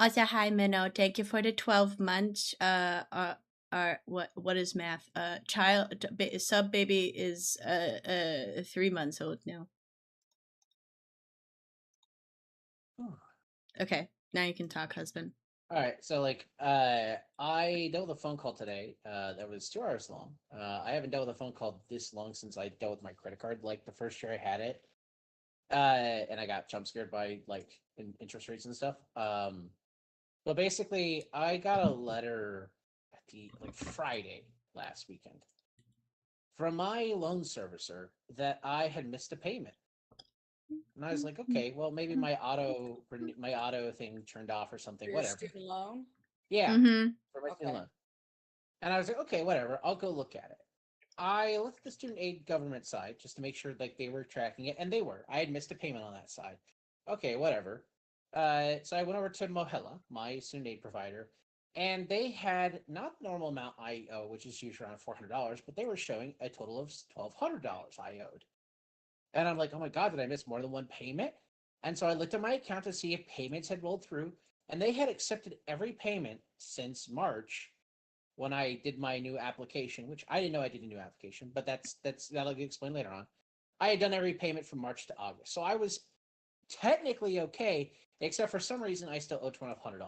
Also, hi, Minnow. Thank you for the 12 months. What is math? Sub baby is 3 months old now. Okay, now you can talk, husband. All right, so I dealt with a phone call today that was 2 hours long. I haven't dealt with a phone call this long since I dealt with my credit card, like the first year I had it, and I got jump scared by interest rates and stuff. But basically, I got a letter at the Friday last weekend from my loan servicer that I had missed a payment. And I was like, okay, well, maybe my auto thing turned off or something, For your whatever. student loan? Yeah, Mm-hmm. for my student Okay. loan. And I was like, okay, whatever. I'll go look at it. I looked at the student aid government side just to make sure they were tracking it, and they were. I had missed a payment on that side. Okay, whatever. So I went over to Mohella, my student aid provider, and they had not the normal amount I owe, which is usually around $400, but they were showing a total of $1,200 I owed. And I'm like, oh my God, did I miss more than one payment? And so I looked at my account to see if payments had rolled through, and they had accepted every payment since March when I did my new application, which I didn't know I did a new application, but that'll get explained later on. I had done every payment from March to August, so I was technically okay, except for some reason I still owe $2,200.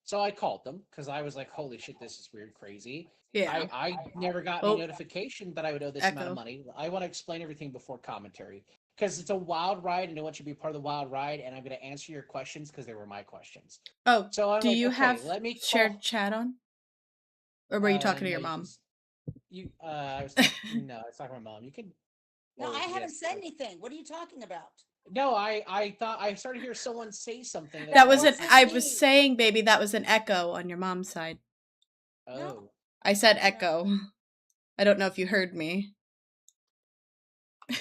So I called them because I was like, "Holy shit, this is weird, crazy." Yeah. I never got any Oh, notification that I would owe this amount of echo. money. I want to explain everything before commentary because it's a wild ride, and I want you to be part of the wild ride. And I'm going to answer your questions because they were my questions. Oh, So I'm do like, you okay, have let me shared call. chat on? Or were you talking to No, your you can. mom? I was talking. No, I was talking to my mom. You can. No, I Well, haven't yes. said anything. What are you talking about? No, I thought I started to hear someone say something. That's That why I was It an, was wasn't like, I was me. saying, baby, that was an echo on your mom's side. No, oh. I said no, echo. I don't know if you heard me.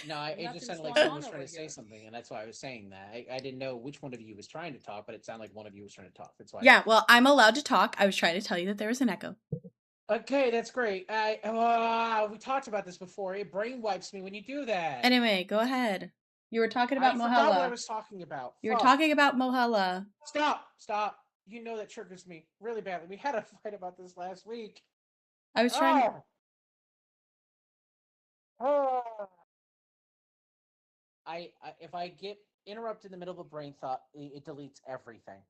No, it just nothing's sounded like going someone on was trying over to say here. something, and that's why I was saying that. I didn't know which one of you was trying to talk, but it sounded like one of you was trying to talk. That's why. Yeah, well, I'm allowed to talk. I was trying to tell you that there was an echo. Okay, that's great. We talked about this before. It brain wipes me when you do that. Anyway, go ahead. You were talking I about forgot what I Mohella. was talking about. You were Fuck. talking about Mohella. Stop. You know that triggers me really badly. We had a fight about this last week. I was trying to. Oh. Oh. If I get interrupted in the middle of a brain thought, it deletes everything.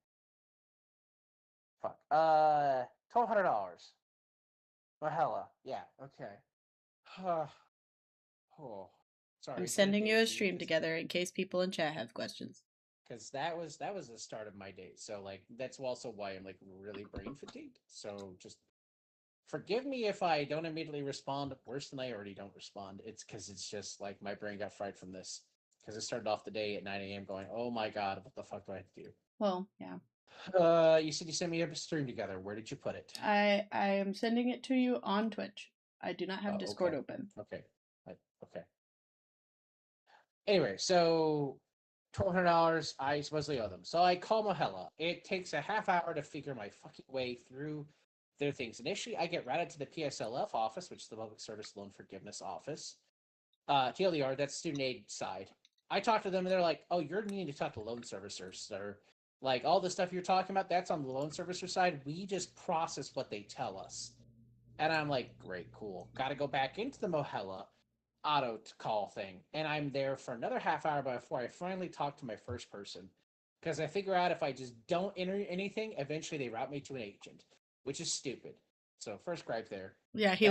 Fuck. $1,200. Well, hella. Yeah. Okay. Oh, I'm sorry. It's been a sending you day a for me stream together in case people in chat have questions. because that was the start of my day. So that's also why I'm really brain fatigued. So just forgive me if I don't immediately respond. Worse than I already don't respond. It's because it's just like my brain got fried from this. Because it started off the day at 9 a.m. going, oh my God, what the fuck do I have to do? Well, yeah. You said you sent me a stream together. Where did you put it? I am sending it to you on Twitch. I do not have Oh, Discord okay. open. Okay. Okay. Anyway, so $1,200 I supposedly owe them. So I call Mohella. It takes a half hour to figure my fucking way through their things. Initially, I get routed to the PSLF office, which is the Public Service Loan Forgiveness Office. TLDR, that's student aid side. I talk to them and they're like, oh, you're needing to talk to loan servicers, sir. Like all the stuff you're talking about, that's on the loan servicer side. We just process what they tell us. And I'm like, great, cool. Got to go back into the Mohella auto call thing. And I'm there for another half hour before I finally talk to my first person. Because I figure out if I just don't enter anything, eventually they route me to an agent, which is stupid. So first gripe there. Yeah, That he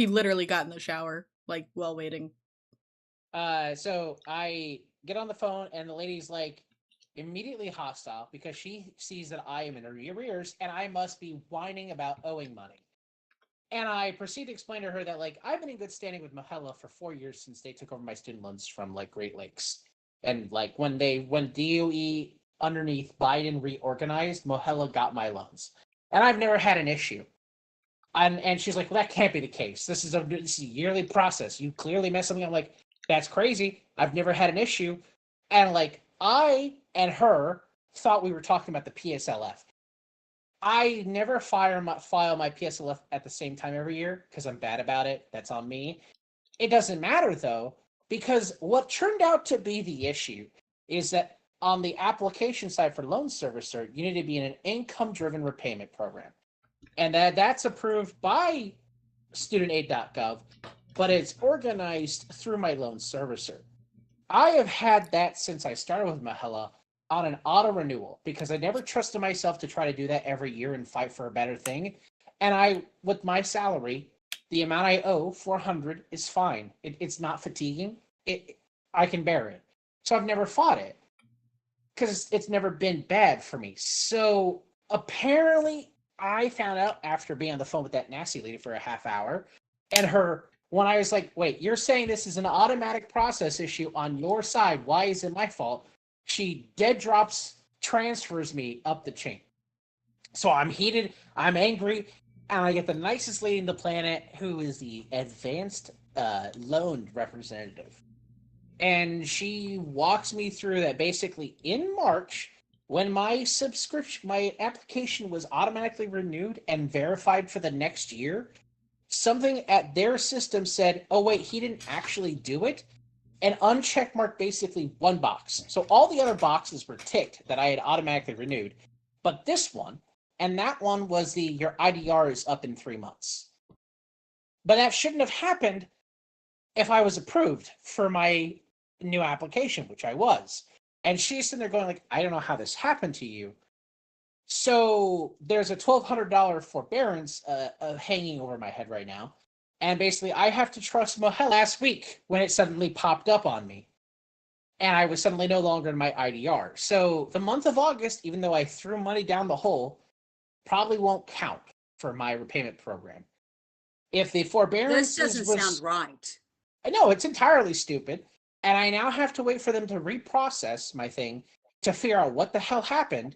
literally got in the shower like while waiting. So I get on the phone and the lady's like immediately hostile because she sees that I am in arrears and I must be whining about owing money. And I proceed to explain to her that I've been in good standing with Mohella for 4 years since they took over my student loans from Great Lakes. And when DOE underneath Biden reorganized, Mohella got my loans. And I've never had an issue. And she's like, well, that can't be the case. This is a yearly process. You clearly messed something up. I'm like, that's crazy. I've never had an issue. And I and her thought we were talking about the PSLF. I never file my PSLF at the same time every year because I'm bad about it. That's on me. It doesn't matter though, because what turned out to be the issue is that on the application side for loan servicer, you need to be in an income-driven repayment program. And that's approved by studentaid.gov, but it's organized through my loan servicer. I have had that since I started with Mahela on an auto renewal because I never trusted myself to try to do that every year and fight for a better thing. And with my salary, the amount I owe, 400, is fine. It's not fatiguing. I can bear it. So I've never fought it because it's never been bad for me. So apparently, I found out after being on the phone with that nasty lady for a half hour, and when I was like, wait, you're saying this is an automatic process issue on your side. Why is it my fault? She dead drops, transfers me up the chain. So I'm heated, I'm angry, and I get the nicest lady in the planet who is the advanced loan representative. And she walks me through that basically in March, when my application was automatically renewed and verified for the next year, something at their system said, oh, wait, he didn't actually do it, and uncheck marked basically one box. So all the other boxes were ticked that I had automatically renewed, but this one, and that one was your IDR is up in 3 months. But that shouldn't have happened if I was approved for my new application, which I was. And she's sitting there going like, I don't know how this happened to you. So there's a $1,200 forbearance hanging over my head right now. And basically I have to trust Mohel last week when it suddenly popped up on me. And I was suddenly no longer in my IDR. So the month of August, even though I threw money down the hole, probably won't count for my repayment program. If the forbearance This doesn't sound right. I know, it's entirely stupid. And I now have to wait for them to reprocess my thing to figure out what the hell happened.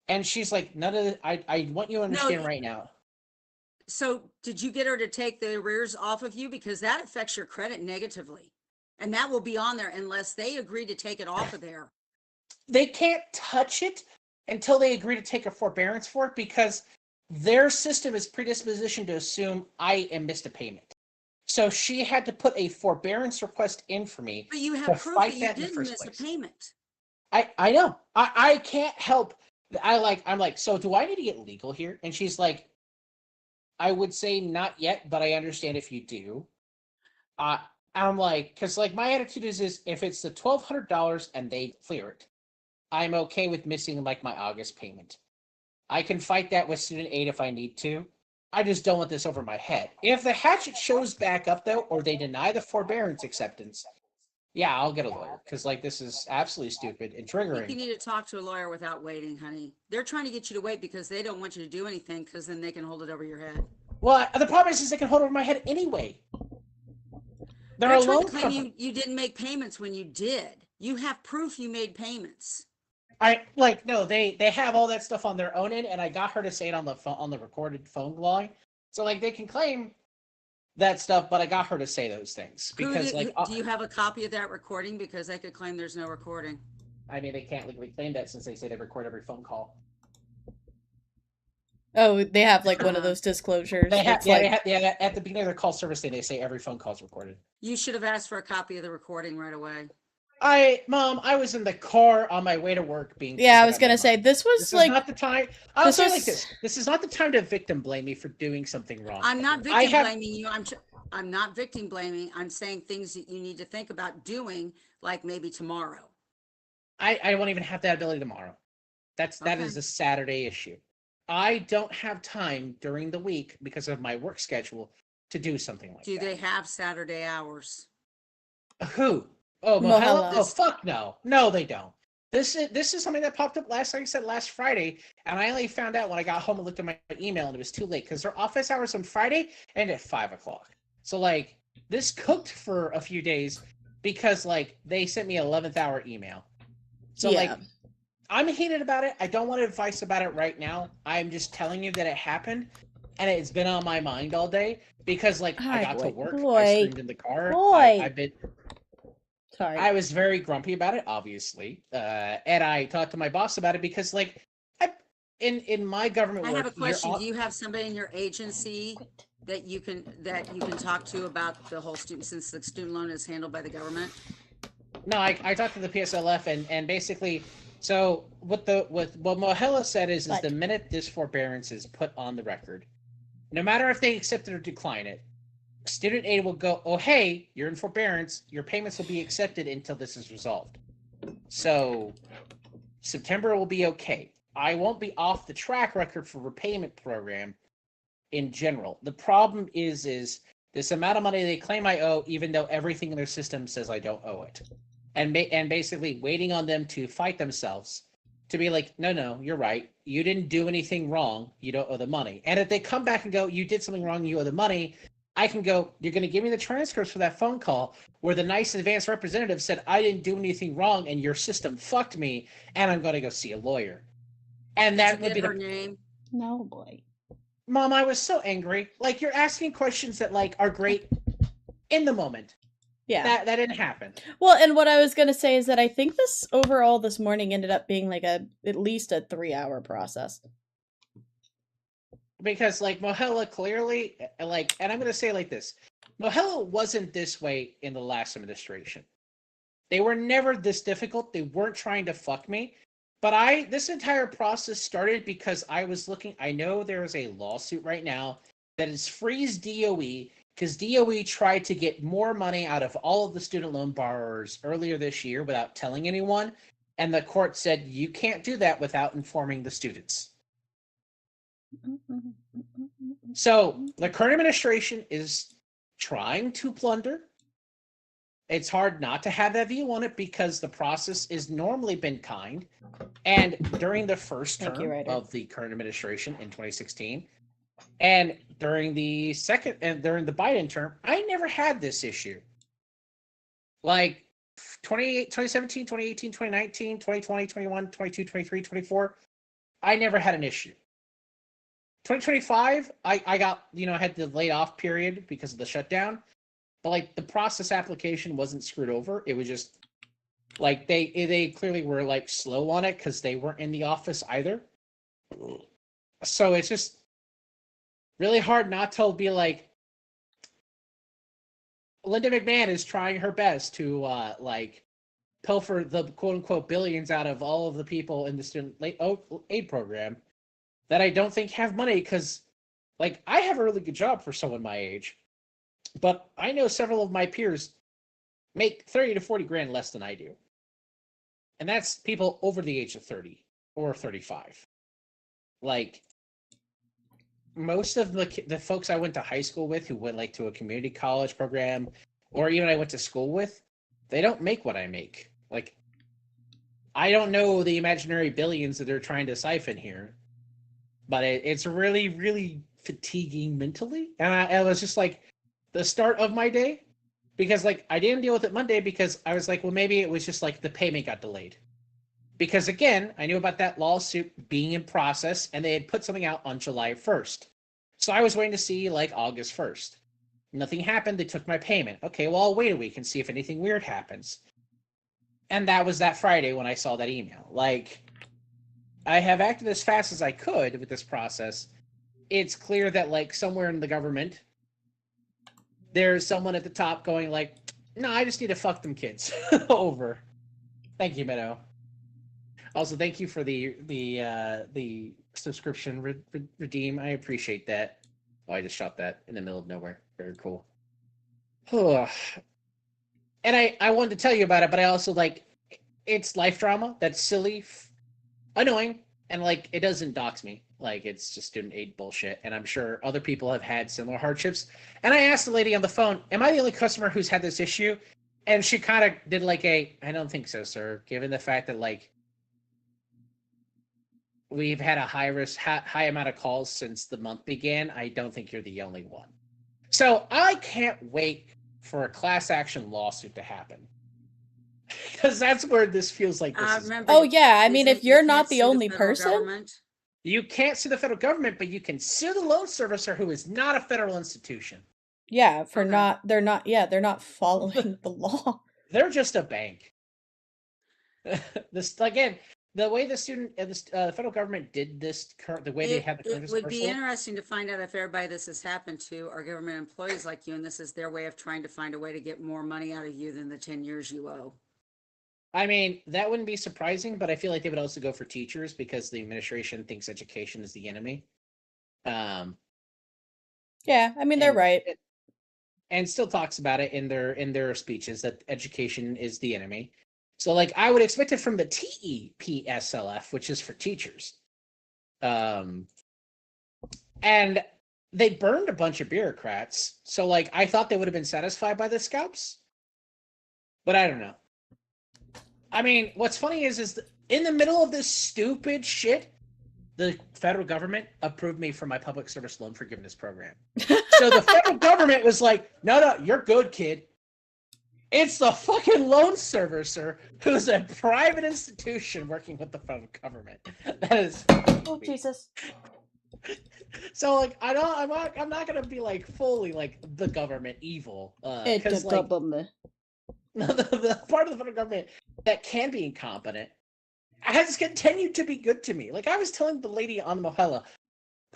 And she's like, none of the, I want you to understand right now. So did you get her to take the arrears off of you? Because that affects your credit negatively. And that will be on there unless they agree to take it off of there. They can't touch it until they agree to take a forbearance for it because their system is predispositioned to assume I am missed a payment. So she had to put a forbearance request in for me. But you have proof that you didn't miss a payment. I know. I can't help. I'm like, so do I need to get legal here? And she's like, I would say not yet, but I understand if you do. I'm like, because like my attitude is if it's the $1,200 and they clear it, I'm okay with missing like my August payment. I can fight that with student aid if I need to. I just don't want this over my head. If the hatchet shows back up though, or they deny the forbearance acceptance, yeah, I'll get a lawyer because like this is absolutely stupid and triggering. I think you need to talk to a lawyer without waiting, honey. They're trying to get you to wait because they don't want you to do anything because then they can hold it over your head. Well, the problem is they can hold it over my head anyway. They're trying to claim you didn't make payments when you did. You have proof you made payments. No, they have all that stuff on their own end, and I got her to say it on the phone, on the recorded phone line. So like they can claim that stuff, but I got her to say those things because do you have a copy of that recording? Because they could claim there's no recording. I mean, they can't legally claim that since they say they record every phone call. Oh, they have like one of those disclosures. They have, at the beginning of their call service thing, they say every phone call is recorded. You should have asked for a copy of the recording right away. Mom, I was in the car on my way to work being. Yeah, I was gonna say this was like not the time. I'll say like this. This is not the time to victim blame me for doing something wrong. I'm not victim blaming you. I'm not victim blaming. I'm saying things that you need to think about doing, like maybe tomorrow. I won't even have that ability tomorrow. That is a Saturday issue. I don't have time during the week because of my work schedule to do something like that. Do they have Saturday hours? Who? Oh, Mohela? Oh, fuck no. No, they don't. This is something that popped up last Friday, and I only found out when I got home and looked at my email, and it was too late because their office hours on Friday end at 5:00. So like this cooked for a few days because like they sent me 11th hour email. So like I'm heated about it. I don't want advice about it right now. I'm just telling you that it happened, and it's been on my mind all day because like I got to work. I screamed in the car. I've been. Sorry. I was very grumpy about it, obviously, and I talked to my boss about it because, like, in my government work, I have a question. Do you have somebody in your agency that you can talk to about the whole student, since the student loan is handled by the government? No, I talked to the PSLF and basically, so what Mohela said is the But minute this forbearance is put on the record, no matter if they accept it or decline it, student aid will go, oh hey, you're in forbearance, your payments will be accepted until this is resolved. So September will be okay. I won't be off the track record for repayment program in general. The problem is this amount of money they claim I owe, even though everything in their system says I don't owe it, and basically waiting on them to fight themselves to be like, no, you're right. You didn't do anything wrong. You don't owe the money. And if they come back and go, you did something wrong, you owe the money, I can go, you're going to give me the transcripts for that phone call where the nice advanced representative said I didn't do anything wrong and your system fucked me, and I'm going to go see a lawyer. And Did you that would get be her the name? no boy. Mom, I was so angry. Like, you're asking questions that like are great in the moment. Yeah. That didn't happen. Well, and what I was gonna say is that I think this morning ended up being like at least a 3-hour process. Because like Mohela clearly like, and I'm gonna say like this, Mohela wasn't this way in the last administration. They were never this difficult. They weren't trying to fuck me. But this entire process started because I was looking. I know there is a lawsuit right now that is freeze DOE because DOE tried to get more money out of all of the student loan borrowers earlier this year without telling anyone. And the court said, you can't do that without informing the students. So the current administration is trying to plunder. It's hard not to have that view on it because the process is normally been kind. And during the first term of the current administration in 2016, and during the second and during the Biden term, I never had this issue. Like 2017, 2018, 2019, 2020, 21, 22, 23, 24, I never had an issue. 2025, I got, I had the layoff period because of the shutdown. But like the process application wasn't screwed over. It was just like they clearly were like slow on it because they weren't in the office either. So it's just really hard not to be like, Linda McMahon is trying her best to like pilfer the quote unquote billions out of all of the people in the student aid program that I don't think have money because like I have a really good job for someone my age. But I know several of my peers make 30 to 40 grand less than I do. And that's people over the age of 30 or 35. Like most of the folks I went to high school with who went like to a community college program or even I went to school with, they don't make what I make. Like I don't know the imaginary billions that they're trying to siphon here, but it's really, really fatiguing mentally. And I was just like, the start of my day, because like I didn't deal with it Monday because I was like, well, maybe it was just like the payment got delayed. Because again, I knew about that lawsuit being in process and they had put something out on July 1st. So I was waiting to see like August 1st. Nothing happened. They took my payment. Okay, well, I'll wait a week and see if anything weird happens. And that was that Friday when I saw that email. Like, I have acted as fast as I could with this process. It's clear that like somewhere in the government, there's someone at the top going like, no, I just need to fuck them kids over. Thank you, Meadow. Also, thank you for the subscription redeem. I appreciate that. Oh, I just shot that in the middle of nowhere. Very cool. And I wanted to tell you about it, but I also like it's life drama that's silly, annoying, and like it doesn't dox me. Like it's just student aid bullshit, and I'm sure other people have had similar hardships. And I asked the lady on the phone, "Am I the only customer who's had this issue?" And she kind of did like I don't think so, sir. Given the fact that like we've had a high amount of calls since the month began, I don't think you're the only one. So I can't wait for a class action lawsuit to happen. Because that's where this feels like this is. Remember, Oh yeah, I mean, isn't- if you you're can't not the sue only federal person, government. You can't sue the federal government, but you can sue the loan servicer who is not a federal institution. yeah, for Okay. they're not following the law. They're just a bank. This again, the way the federal government did this, the way they had the current It would be dispersal. interesting to find out if everybody this has happened to are government employees like you, and this is their way of trying to find a way to get more money out of you than the 10 years you owe. I mean, that wouldn't be surprising, but I feel like they would also go for teachers because the administration thinks education is the enemy. Um, Yeah, I mean they're and right. and still talks about it in their speeches that education is the enemy. So like I would expect it from the TEPSLF, which is for teachers. Um, and they burned a bunch of bureaucrats. So like I thought they would have been satisfied by the scalps, but I don't know. I mean, what's funny is in the middle of this stupid shit, the federal government approved me for my public service loan forgiveness program. So the federal government was like, no, you're good, kid. It's the fucking loan servicer who's a private institution working with the federal government. That is. Oh Jesus. So like I'm not gonna be like fully like the government evil. Because like government. the part of the federal government that can be incompetent has continued to be good to me. Like I was telling the lady on the Mohela,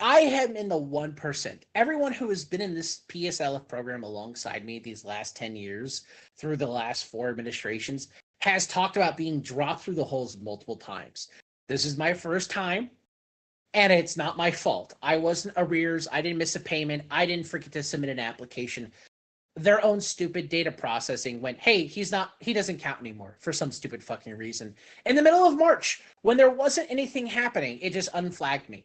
I am in the 1%. Everyone who has been in this PSLF program alongside me these last 10 years, through the last 4 administrations, has talked about being dropped through the holes multiple times. This is my first time, and it's not my fault. I wasn't arrears. I didn't miss a payment. I didn't forget to submit an application. Their own stupid data processing went, hey, he doesn't count anymore for some stupid fucking reason. In the middle of March, when there wasn't anything happening, it just unflagged me,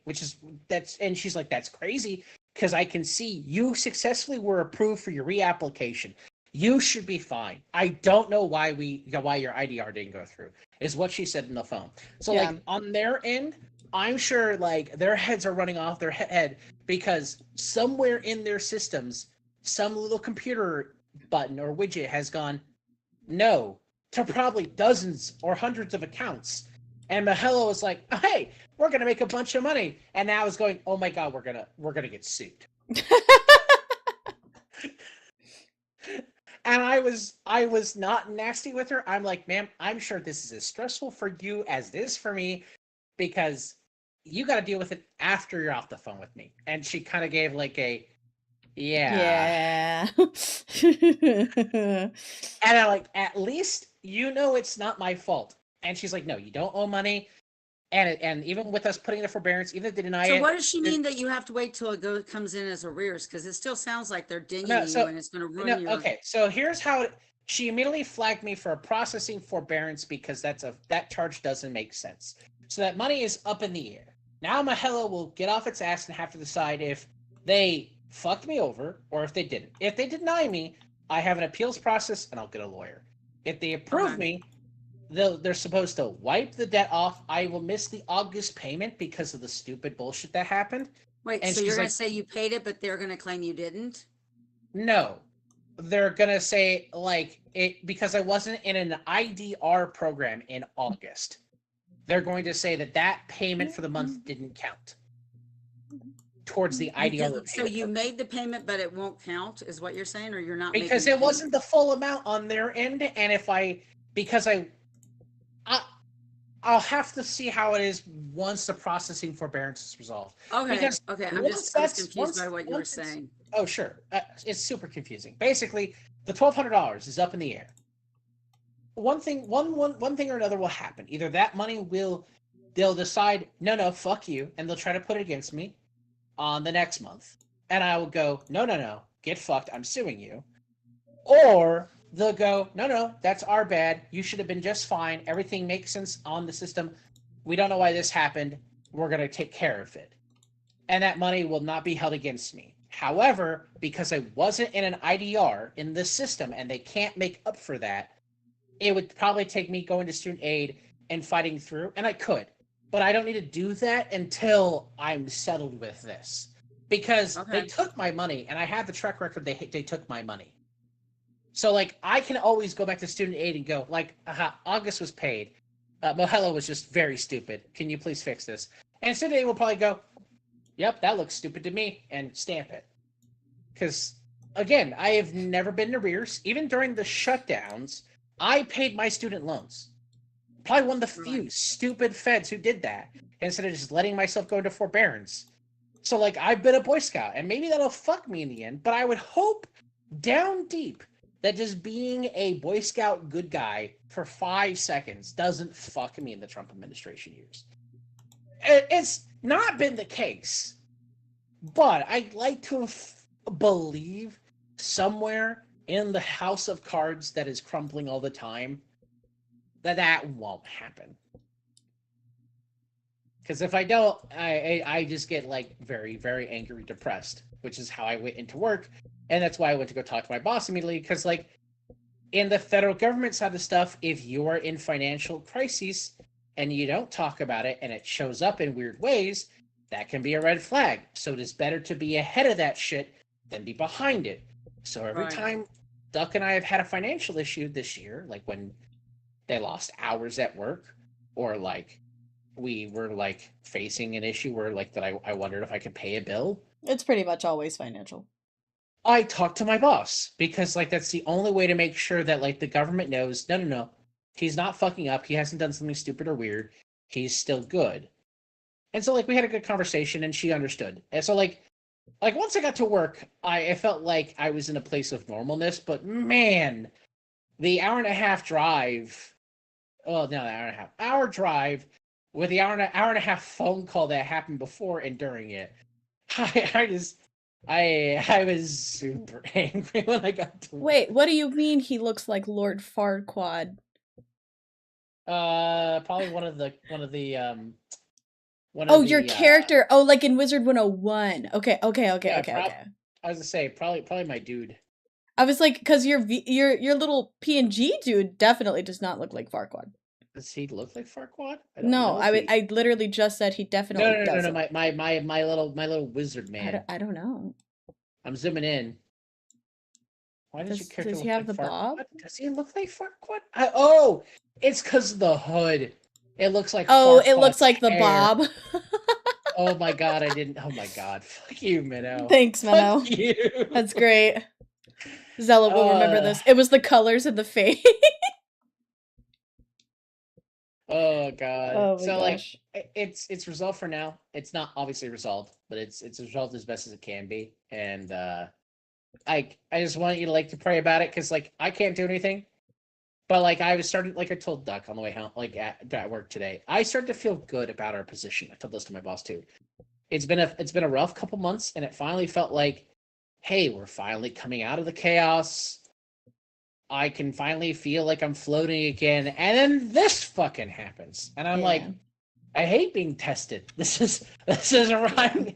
and she's like, that's crazy because I can see you successfully were approved for your reapplication. You should be fine. I don't know why your IDR didn't go through, is what she said in the phone. So Yeah. like on their end, I'm sure like their heads are running off their head because somewhere in their systems, some little computer button or widget has gone no to probably dozens or hundreds of accounts. And Mahelo was like, oh, hey, we're gonna make a bunch of money. And now it's going, oh my god, we're gonna get sued. And I was not nasty with her. I'm like, ma'am, I'm sure this is as stressful for you as it is for me, because you got to deal with it after you're off the phone with me. And she kind of gave like a, yeah. And I like, at least you know it's not my fault. And she's like, no, you don't owe money. And even with us putting the forbearance, even if they deny So it. what does she mean that you have to wait till it comes in as arrears? Because it still sounds like they're dinging No, you so and it's going to ruin no, your. okay. So here's how she immediately flagged me for a processing forbearance because that charge doesn't make sense. So that money is up in the air. Now Mahela will get off its ass and have to decide if they fucked me over or if they didn't. If they deny me, I have an appeals process and I'll get a lawyer. If they approve Okay. me, they're supposed to wipe the debt off. I will miss the August payment because of the stupid bullshit that happened. Wait, And so you're she's going like, to say you paid it, but they're going to claim you didn't? no, they're gonna say like it because I wasn't in an IDR program in August. They're going to say that payment for the month didn't count towards the IDR repayment. So you made the payment, but it won't count, is what you're saying, or you're not because making it wasn't the full amount on their end, and I'll have to see how it is once the processing forbearance is resolved. Okay, Because okay. I was confused by what you were saying. Oh, sure. It's super confusing. Basically, the $1,200 is up in the air. One thing or another will happen. Either that money they'll decide, no, fuck you, and they'll try to put it against me on the next month. And I will go, no, get fucked, I'm suing you. Or they'll go, no, that's our bad. You should have been just fine. Everything makes sense on the system. We don't know why this happened. We're going to take care of it. And that money will not be held against me. However, because I wasn't in an IDR in this system and they can't make up for that, it would probably take me going to student aid and fighting through, and I could. But I don't need to do that until I'm settled with this. Because they took my money, and I have the track record they took my money. So, like, I can always go back to student aid and go, like, August was paid. Mohelo was just very stupid. Can you please fix this? And student aid will probably go, yep, that looks stupid to me, and stamp it. Because, again, I have never been in arrears. Even during the shutdowns, I paid my student loans. Probably one of the few stupid feds who did that instead of just letting myself go into forbearance. So, like, I've been a Boy Scout, and maybe that'll fuck me in the end, but I would hope down deep that just being a Boy Scout good guy for 5 seconds doesn't fuck me in the Trump administration years. It's not been the case, but I'd like to believe somewhere in the house of cards that is crumbling all the time that won't happen. Because if I don't, I just get like very, very angry, depressed, which is how I went into work. And that's why I went to go talk to my boss immediately. Because like in the federal government side of stuff, if you are in financial crises and you don't talk about it and it shows up in weird ways, that can be a red flag. So it is better to be ahead of that shit than be behind it. So every time Duck and I have had a financial issue this year, like when they lost hours at work, or like we were like facing an issue where like that I wondered if I could pay a bill, It's pretty much always financial. I talked to my boss because like that's the only way to make sure that like the government knows no, he's not fucking up, he hasn't done something stupid or weird, he's still good. And so like we had a good conversation and she understood. And so like once I got to work, I felt like I was in a place of normalness, but man, the hour and a half drive, oh no, hour drive with the hour and a half phone call that happened before and during it. I was super angry when I got to work. Wait, what do you mean he looks like Lord Farquaad? Probably one of the Oh, your character. Oh, like in Wizard 101. Okay. Yeah, Okay. I was gonna say probably my dude. I was like, because your little PNG dude definitely does not look like Farquaad. Does he look like Farquaad? I don't No, know if he... I literally just said he definitely doesn't. No. My little wizard man. I don't know. I'm zooming in. Why does your character Does he look have like the Farquaad? bob? Does he look like Farquaad? Oh, it's because of the hood. It looks like Oh, Farquaad's it looks like the hair. bob. Oh my god, I didn't. Oh my god, fuck you, Minnow. Thanks, Minnow. Fuck you. That's great. Zella will remember this. It was the colors in the face. Oh god. Oh my So gosh. like it's resolved for now. It's not obviously resolved, but it's resolved as best as it can be. And I just want you to like to pray about it because like I can't do anything. But like I was starting, like I told Duck on the way home, like at work today, I started to feel good about our position. I told this to my boss too. It's been a rough couple months, and it finally felt like, hey, we're finally coming out of the chaos. I can finally feel like I'm floating again, and then this fucking happens, and I'm like, I hate being tested. This is right.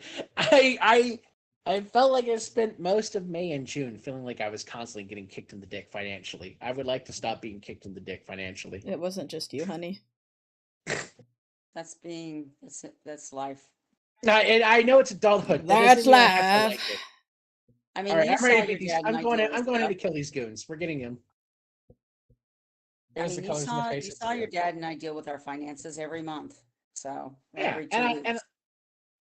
I felt like I spent most of May and June feeling like I was constantly getting kicked in the dick financially. I would like to stop being kicked in the dick financially. It wasn't just you, honey. That's life. I know it's adulthood. That's life. Like it. I mean, all right, I'm ready to these, I'm going in to kill these goons. We're getting them. There's the colors in the face. You saw your dad and I deal with our finances every month. So yeah, every 2 weeks.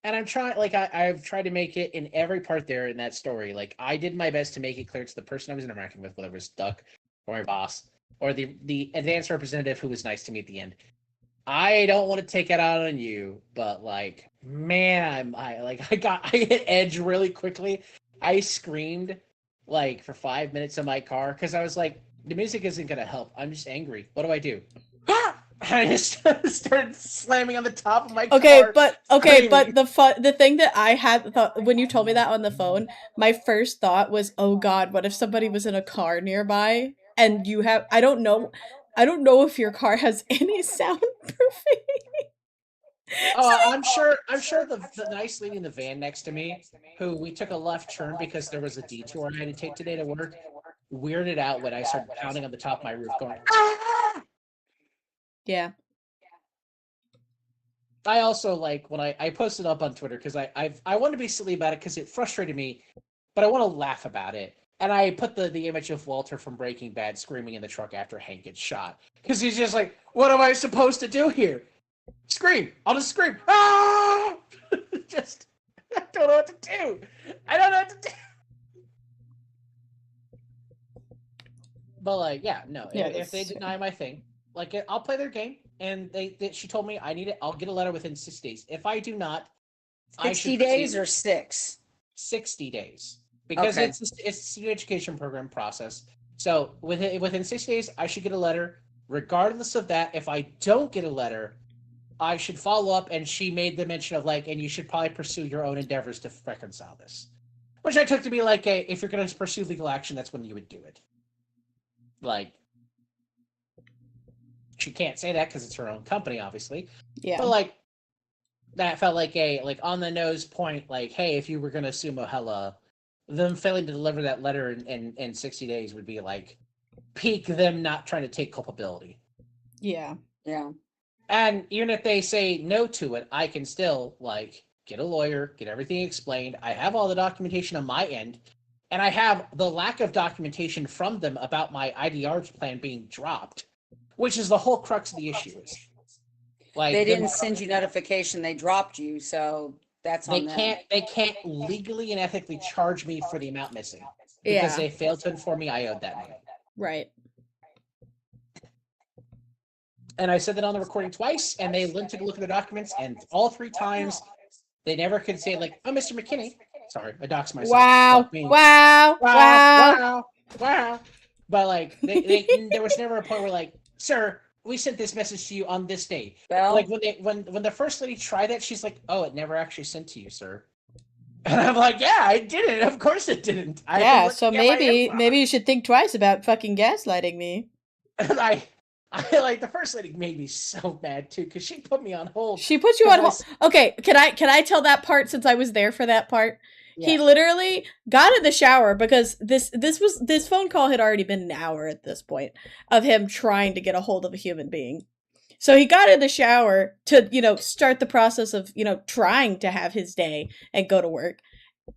And I'm trying, like I've tried to make it in every part there in that story. Like I did my best to make it clear to the person I was interacting with, whether it was Duck or my boss or the advanced representative who was nice to me at the end. I don't want to take it out on you, but like, man, I hit edge really quickly. I screamed like for 5 minutes in my car because I was like, the music isn't gonna help. I'm just angry. What do? I just started slamming on the top of my car. But the thing that I had thought when you told me that on the phone, my first thought was, oh god, what if somebody was in a car nearby and you have I don't know if your car has any soundproofing. I'm sure the nice lady in the van next to me, who we took a left turn because there was a detour I had to take today to work, weirded out when I started pounding on the top of my roof going, ah! Yeah. I also like when I posted up on Twitter because I want to be silly about it because it frustrated me, but I want to laugh about it. And I put the image of Walter from Breaking Bad screaming in the truck after Hank gets shot because he's just like, what am I supposed to do here? Scream! I'll just scream! Ah! Just I don't know what to do. But like, yeah, no. Yeah, if they deny my thing, like I'll play their game. And she told me I need it. I'll get a letter within 6 days. If I do not, 60 days or 6? 60 days because it's a student education program process. So within 60 days, I should get a letter. Regardless of that, if I don't get a letter, I should follow up. And she made the mention of like, and you should probably pursue your own endeavors to reconcile this, which I took to be like, if you're going to pursue legal action, that's when you would do it. Like, she can't say that because it's her own company, obviously. Yeah. But like, that felt like a like on the nose point. Like, hey, if you were going to sue Mohella, them failing to deliver that letter in 60 days would be like peak them not trying to take culpability. Yeah. Yeah. And even if they say no to it, I can still like get a lawyer, get everything explained. I have all the documentation on my end, and I have the lack of documentation from them about my IDR plan being dropped, which is the whole crux of the issue. Is like They didn't send you notification they dropped you, so that's on them. they can't legally and ethically charge me for the amount missing because Yeah. they failed to inform me I owed that money. Right. And I said that on the recording twice, and they took a look at the documents, and all 3 times they never could say like, "Oh, Mr. McKinney." Sorry, I doxed myself. Wow. Fuck me. Wow. Wow. Wow. But like, there was never a point where like, "Sir, we sent this message to you on this day." Well, Like when the first lady tried that, she's like, "Oh, it never actually sent to you, sir." And I'm like, "Yeah, I didn't. Of course it didn't." Yeah, so maybe you should think twice about fucking gaslighting me. And I like the first lady made me so mad too because she put me on hold. She put you on hold. Okay, can I tell that part since I was there for that part? Yeah. He literally got in the shower because this phone call had already been an hour at this point of him trying to get a hold of a human being. So he got in the shower to, start the process of, trying to have his day and go to work.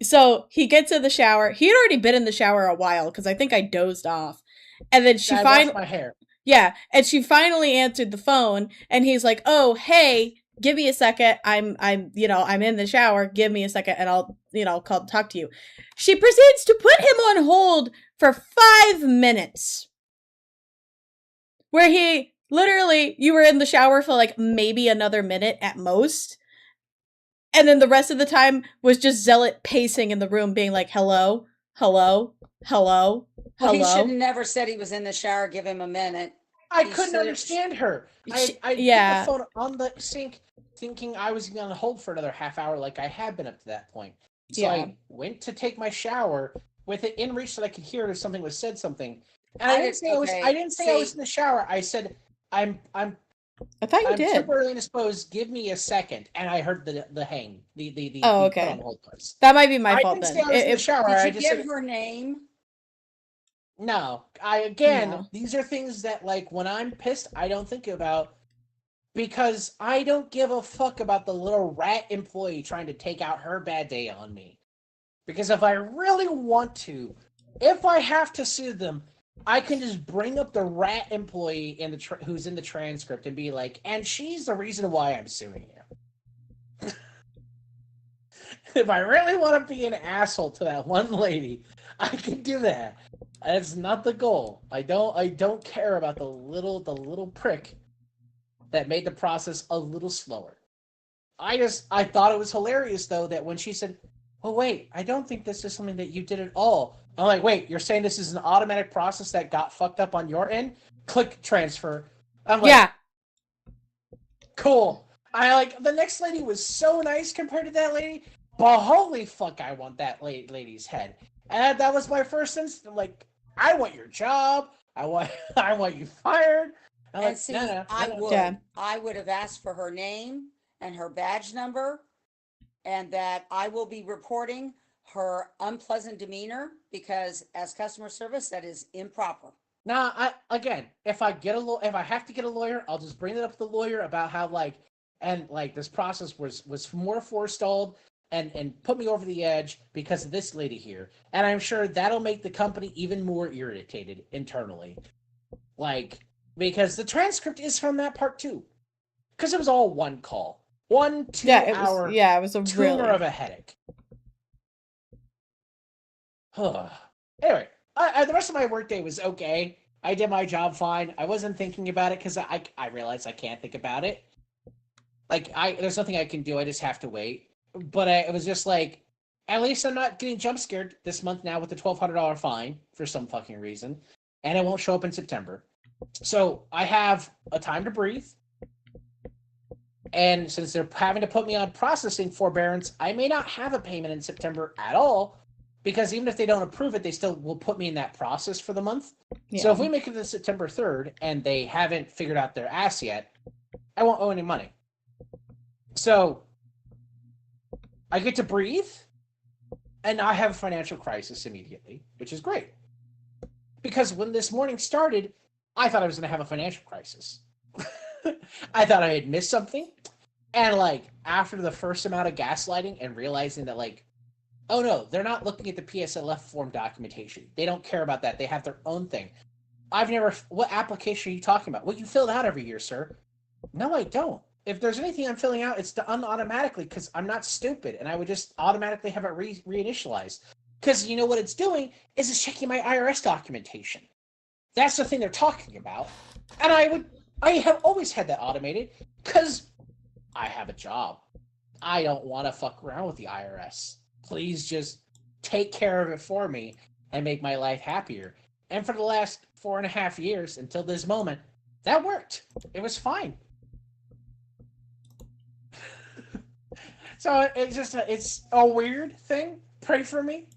So he gets in the shower. He had already been in the shower a while because I think I dozed off. And then she finally my hair. Yeah, and she finally answered the phone, and he's like, "Oh, hey, give me a second. I'm in the shower. Give me a second, and I'll talk to you." She proceeds to put him on hold for 5 minutes, where he literally, you were in the shower for like maybe another minute at most, and then the rest of the time was just Zealot pacing in the room, being like, "Hello, hello, hello." Well, he should have never said he was in the shower. Give him a minute. I couldn't understand her. I put the phone on the sink thinking I was going to hold for another half hour like I had been up to that point. So I went to take my shower with it in reach so that I could hear if something was said something. And I didn't say I was in the shower. I said I thought you did. Temporarily indisposed. Give me a second. And I heard the hang. The okay. Put on hold place. That might be my fault then. I was in the shower. Did you give her name? No, these are things that, like, when I'm pissed, I don't think about because I don't give a fuck about the little rat employee trying to take out her bad day on me. Because if I really want to, if I have to sue them, I can just bring up the rat employee who's in the transcript and be like, and she's the reason why I'm suing you. If I really want to be an asshole to that one lady, I can do that. That's not the goal. I don't care about the little prick that made the process a little slower. I thought it was hilarious though that when she said, "Oh wait, I don't think this is something that you did at all." I'm like, "Wait, you're saying this is an automatic process that got fucked up on your end?" Click transfer. I'm like, yeah, cool. The next lady was so nice compared to that lady, but holy fuck, I want that lady's head. And that was my first instant. Like, I want your job. I want you fired. I would have asked for her name and her badge number, and that I will be reporting her unpleasant demeanor because as customer service, that is improper. Nah, if I have to get a lawyer, I'll just bring it up to the lawyer about how this process was more forestalled and put me over the edge because of this lady here. And I'm sure that'll make the company even more irritated internally. Because the transcript is from that part too. Because it was all one call. 1-2 hour. It was a tumor of a headache. Anyway, the rest of my workday was okay. I did my job fine. I wasn't thinking about it because I realized I can't think about it. There's nothing I can do. I just have to wait. But it was just like, at least I'm not getting jump scared this month now with the $1,200 fine for some fucking reason. and it won't show up in September. So I have a time to breathe. And since they're having to put me on processing forbearance, I may not have a payment in September at all, because even if they don't approve it, they still will put me in that process for the month. Yeah. So if we make it to September 3rd and they haven't figured out their ass yet, I won't owe any money. So I get to breathe, and I have a financial crisis immediately, which is great. Because when this morning started, I thought I was going to have a financial crisis. I thought I had missed something. And like after the first amount of gaslighting and realizing that like, oh no, they're not looking at the PSLF form documentation. They don't care about that. They have their own thing. What application are you talking about? What you filled out every year, sir? No, I don't. If there's anything I'm filling out, it's done automatically because I'm not stupid and I would just automatically have it reinitialized. Because you know what it's doing is it's checking my IRS documentation. That's the thing they're talking about. And I have always had that automated because I have a job. I don't want to fuck around with the IRS. Please just take care of it for me and make my life happier. And for the last 4.5 years until this moment, that worked. It was fine. So it's a weird thing. Pray for me.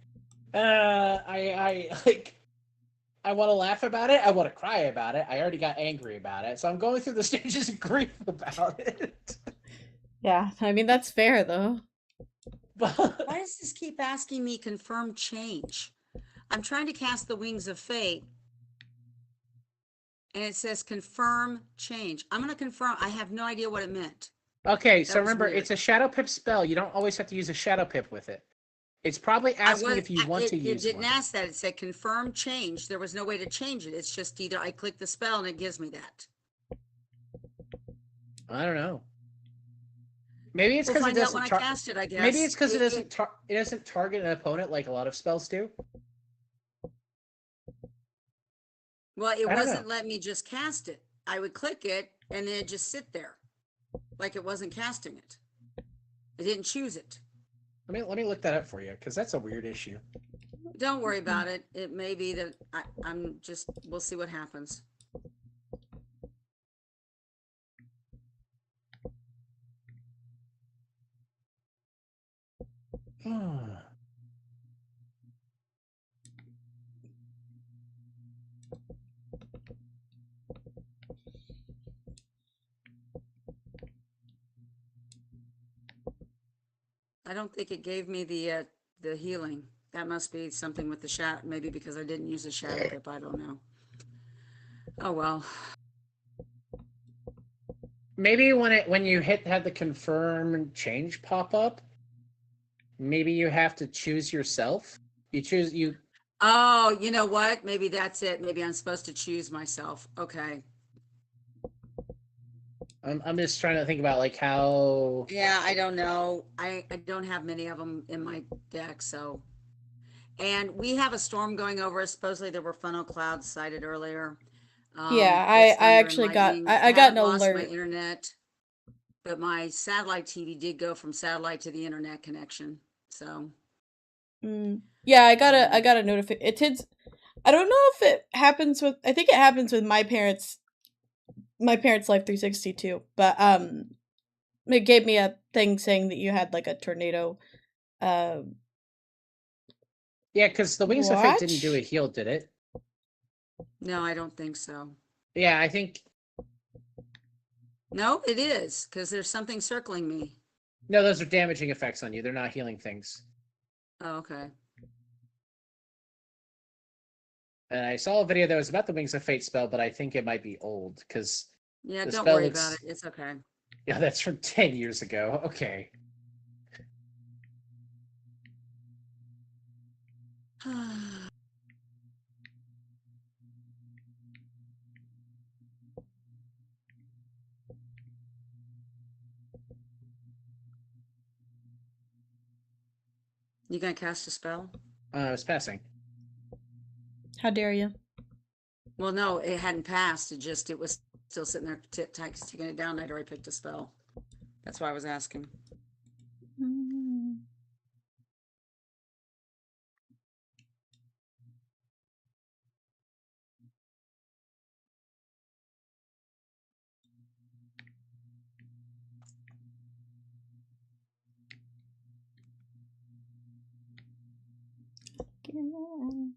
I want to laugh about it. I want to cry about it. I already got angry about it. So I'm going through the stages of grief about it. Yeah, I mean, that's fair, though. Why does this keep asking me confirm change? I'm trying to cast the Wings of Fate, and it says confirm change. I'm going to confirm. I have no idea what it meant. Okay, so remember, it's a Shadow Pip spell. You don't always have to use a Shadow Pip with it. It's probably asking if you want to use it. It didn't one. ask that. It said confirm change. There was no way to change it. It's just either I click the spell and it gives me that. I don't know. Maybe it's because it doesn't. When I cast it, I guess. Maybe it's because it doesn't target an opponent like a lot of spells do. Well, it wasn't letting me just cast it. I would click it and then it just sit there, like it wasn't casting it. I didn't choose it. Let me look that up for you, because that's a weird issue. Don't worry about it. It may be that we'll see what happens. I don't think it gave me the healing. That must be something with the shadow. Maybe because I didn't use a Shadow Pip. I don't know. Oh well. Maybe when you have the confirm change pop up, maybe you have to choose yourself. You. Oh, you know what? Maybe that's it. Maybe I'm supposed to choose myself. Okay. I'm just trying to think about like how. Yeah, I don't know. I don't have many of them in my deck, so. And we have a storm going over us. Supposedly there were funnel clouds sighted earlier. Yeah, I actually got I got an lost alert. My internet, but my satellite TV did go from satellite to the internet connection. So. Yeah, I got a notification. I don't know if it happens with. I think it happens with my parents. My parents' Life 360 too, but it gave me a thing saying that you had like a tornado. Yeah, because the Wings of Fate didn't do a heal, did it? No, I don't think so. Yeah, I think. No, it is, because there's something circling me. No, those are damaging effects on you. They're not healing things. Oh, okay. And I saw a video that was about the Wings of Fate spell, but I think it might be old, because... Yeah, don't worry about it. It's okay. Yeah, that's from 10 years ago. Okay. You gonna cast a spell? I was passing. How dare you? Well, no, it hadn't passed. It was still sitting there taking it down. I'd already picked a spell. That's why I was asking. Come on.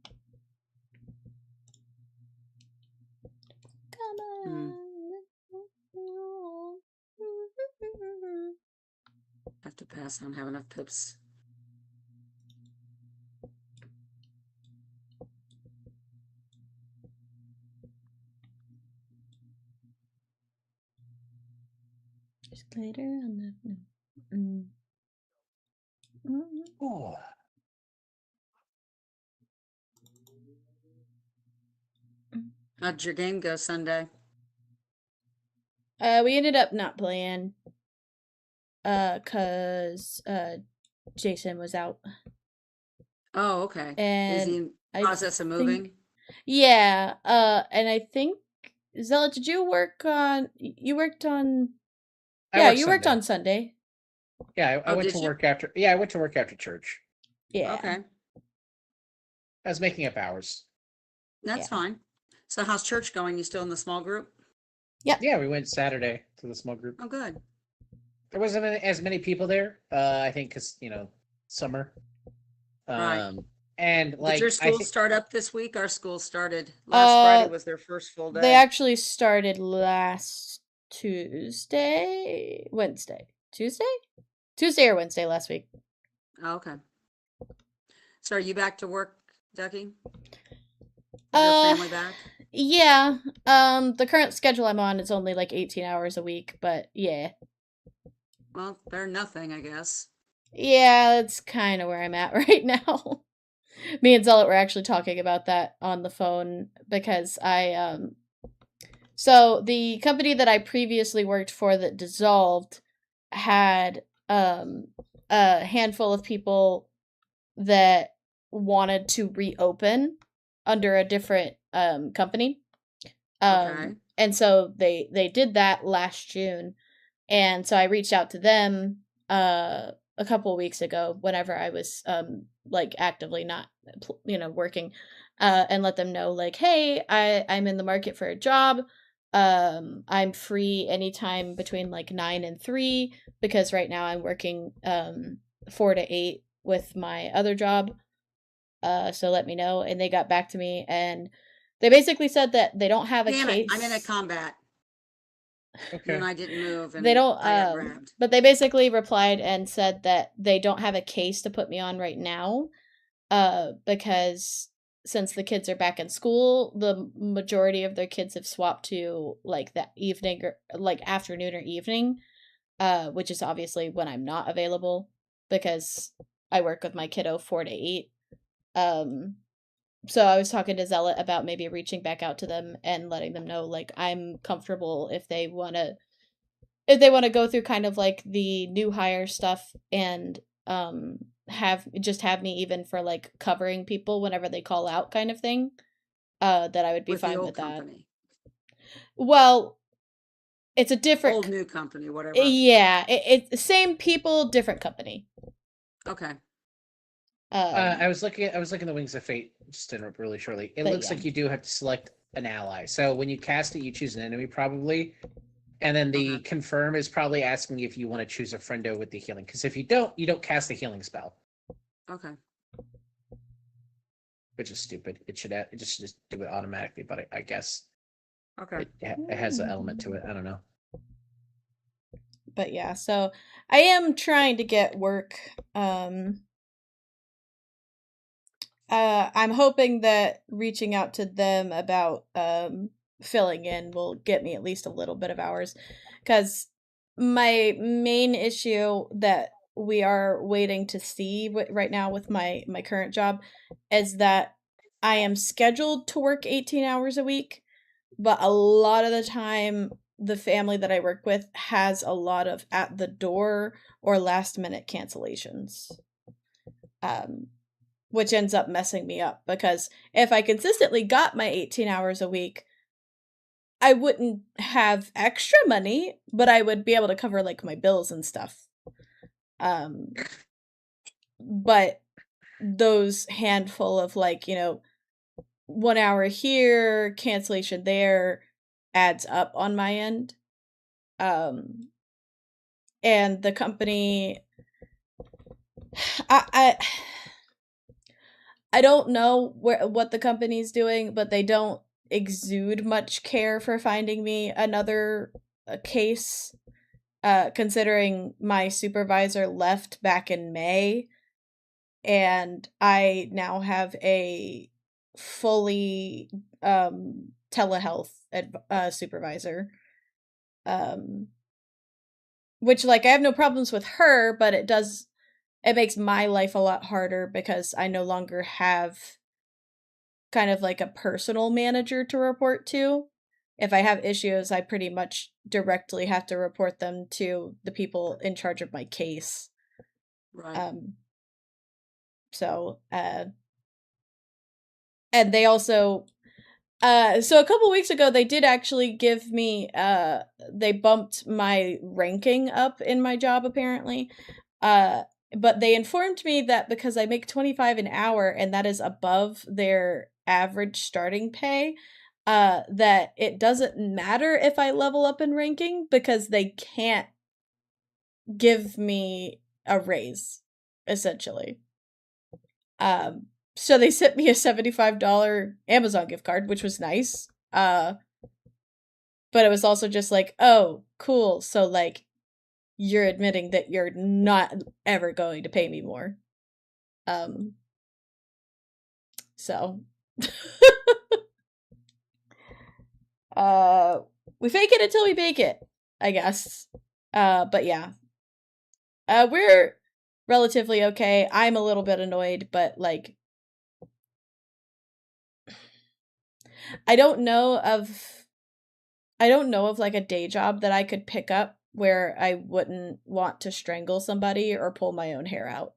I have to pass. I don't have enough pips. Later on the. Oh. How'd your game go Sunday? We ended up not playing. Cause Jason was out. Oh, okay. Is he And in I process of think, moving? yeah. And I think Zella, did you work on? You worked on. I Yeah, worked you worked Sunday. on Sunday. Yeah, I Oh, went did to you? work after. Yeah, I went to work after church. Yeah. Okay, I was making up hours. that's Yeah. fine. So how's church going? You still in the small group? Yep. Yeah, we went Saturday to the small group. Oh, good. There wasn't as many people there. I think because summer. Right. And Did your like I school think. start up this week? Our school started last Friday was their first full They day. actually started last Wednesday, Tuesday or Wednesday last week. Oh, okay. So are you back to work, Ducky? Is your family back? Yeah. The current schedule I'm on is only like 18 hours a week, but yeah. Well, better nothing, I guess. Yeah, that's kind of where I'm at right now. Me and Zealot were actually talking about that on the phone because so the company that I previously worked for that dissolved had a handful of people that wanted to reopen under a different company. Okay. And so they did that last June, and so I reached out to them a couple weeks ago whenever I was like actively not working, and let them know like, hey, I'm in the market for a job. I'm free anytime between like 9 and 3 because right now I'm working 4 to 8 with my other job. So let me know. And they got back to me and they basically said that they don't have a Damn it! case. I'm in a combat. You Okay. and I didn't move, They and don't I got grabbed. but they basically replied and said that they don't have a case to put me on right now because since the kids are back in school, the majority of their kids have swapped to like that evening or like afternoon or evening, which is obviously when I'm not available because I work with my kiddo 4 to 8. So I was talking to Zealot about maybe reaching back out to them and letting them know like I'm comfortable if they want to go through kind of like the new hire stuff and have me even for like covering people whenever they call out kind of thing, that I would be With the fine old with that. company. Well, it's a different Old new company, whatever. yeah, it's same people, different company. Okay. I was looking at the Wings of Fate just to interrupt really shortly. It But looks yeah. like you do have to select an ally. So when you cast it, you choose an enemy probably, and then the Okay. confirm is probably asking if you want to choose a friendo with the healing. Because if you don't cast the healing spell, Okay. which is stupid. It just do it automatically. But I guess Okay. it has an element to it. I don't know. But yeah, so I am trying to get work. I'm hoping that reaching out to them about filling in will get me at least a little bit of hours, because my main issue that we are waiting to see right now with my current job is that I am scheduled to work 18 hours a week, but a lot of the time the family that I work with has a lot of at the door or last minute cancellations. Um which ends up messing me up because if I consistently got my 18 hours a week, I wouldn't have extra money, but I would be able to cover like my bills and stuff. But those handful of like, 1 hour here, cancellation there adds up on my end. And the company I I don't know what the company's doing, but they don't exude much care for finding me another case. Considering my supervisor left back in May, and I now have a fully telehealth supervisor. Um, which like I have no problems with her, but it makes my life a lot harder because I no longer have kind of like a personal manager to report to. If I have issues, I pretty much directly have to report them to the people in charge of my case. Right. Um, so, and they also, so a couple weeks ago, they did actually give me, they bumped my ranking up in my job apparently. Uh, but they informed me that because I make 25 an hour and that is above their average starting pay, that it doesn't matter if I level up in ranking because they can't give me a raise, essentially. So they sent me a $75 Amazon gift card, which was nice. But it was also just like, oh, cool. So like you're admitting that you're not ever going to pay me more. Um so uh we fake it until we bake it, I guess. But yeah. We're relatively okay. I'm a little bit annoyed, but like I don't know of I don't know of like a day job that I could pick up where I wouldn't want to strangle somebody or pull my own hair out.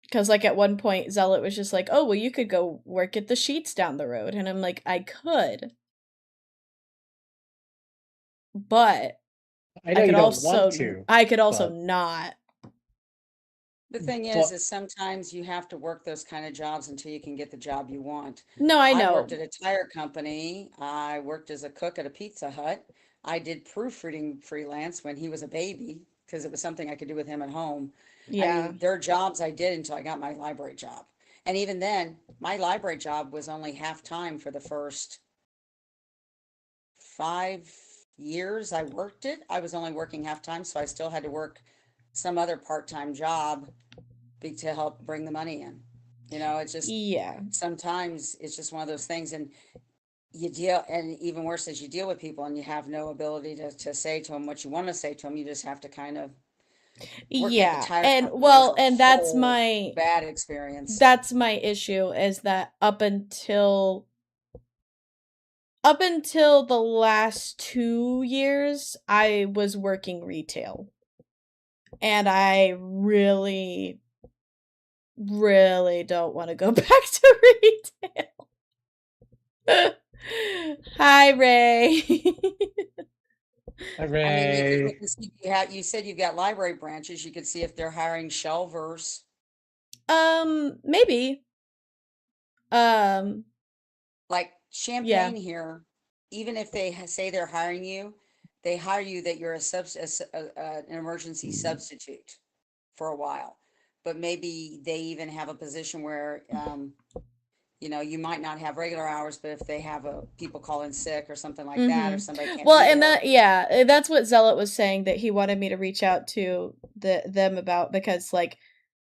Because like at one point Zealot was just like, oh well, you could go work at the Sheets down the road, and I'm like, I could, but I know you don't want I could also but not. The thing but is sometimes you have to work those kind of jobs until you can get the job you want. No, I I worked know. at a tire company. I worked as a cook at a Pizza Hut. I did proofreading freelance when he was a baby because it was something I could do with him at home. I Yeah. mean, there are jobs I did until I got my library job. And even then, my library job was only half time for the first 5 years I worked it. I was only working half time, so I still had to work some other part-time job to help bring the money in. It's just Yeah. sometimes it's just one of those things, and you deal, and even worse is you deal with people and you have no ability to say to them what you want to say to them. You just have to kind of working at the Yeah. tire And company was well, a and whole bad experience. that's my issue is that up until the last 2 years I was working retail. And I really really don't want to go back to retail. Hi, Ray. I mean, you could hooray. look and see, you said you've got library branches. You could see if they're hiring shelvers. Maybe. Um, Like yeah. Champagne here, even if they say they're hiring you, they hire you that you're an emergency substitute for a while. But maybe they even have a position where, you might not have regular hours, but if they have people call in sick or something like that, or Mm-hmm. somebody can't Well, be and there. that that's what Zealot was saying that he wanted me to reach out to them about because like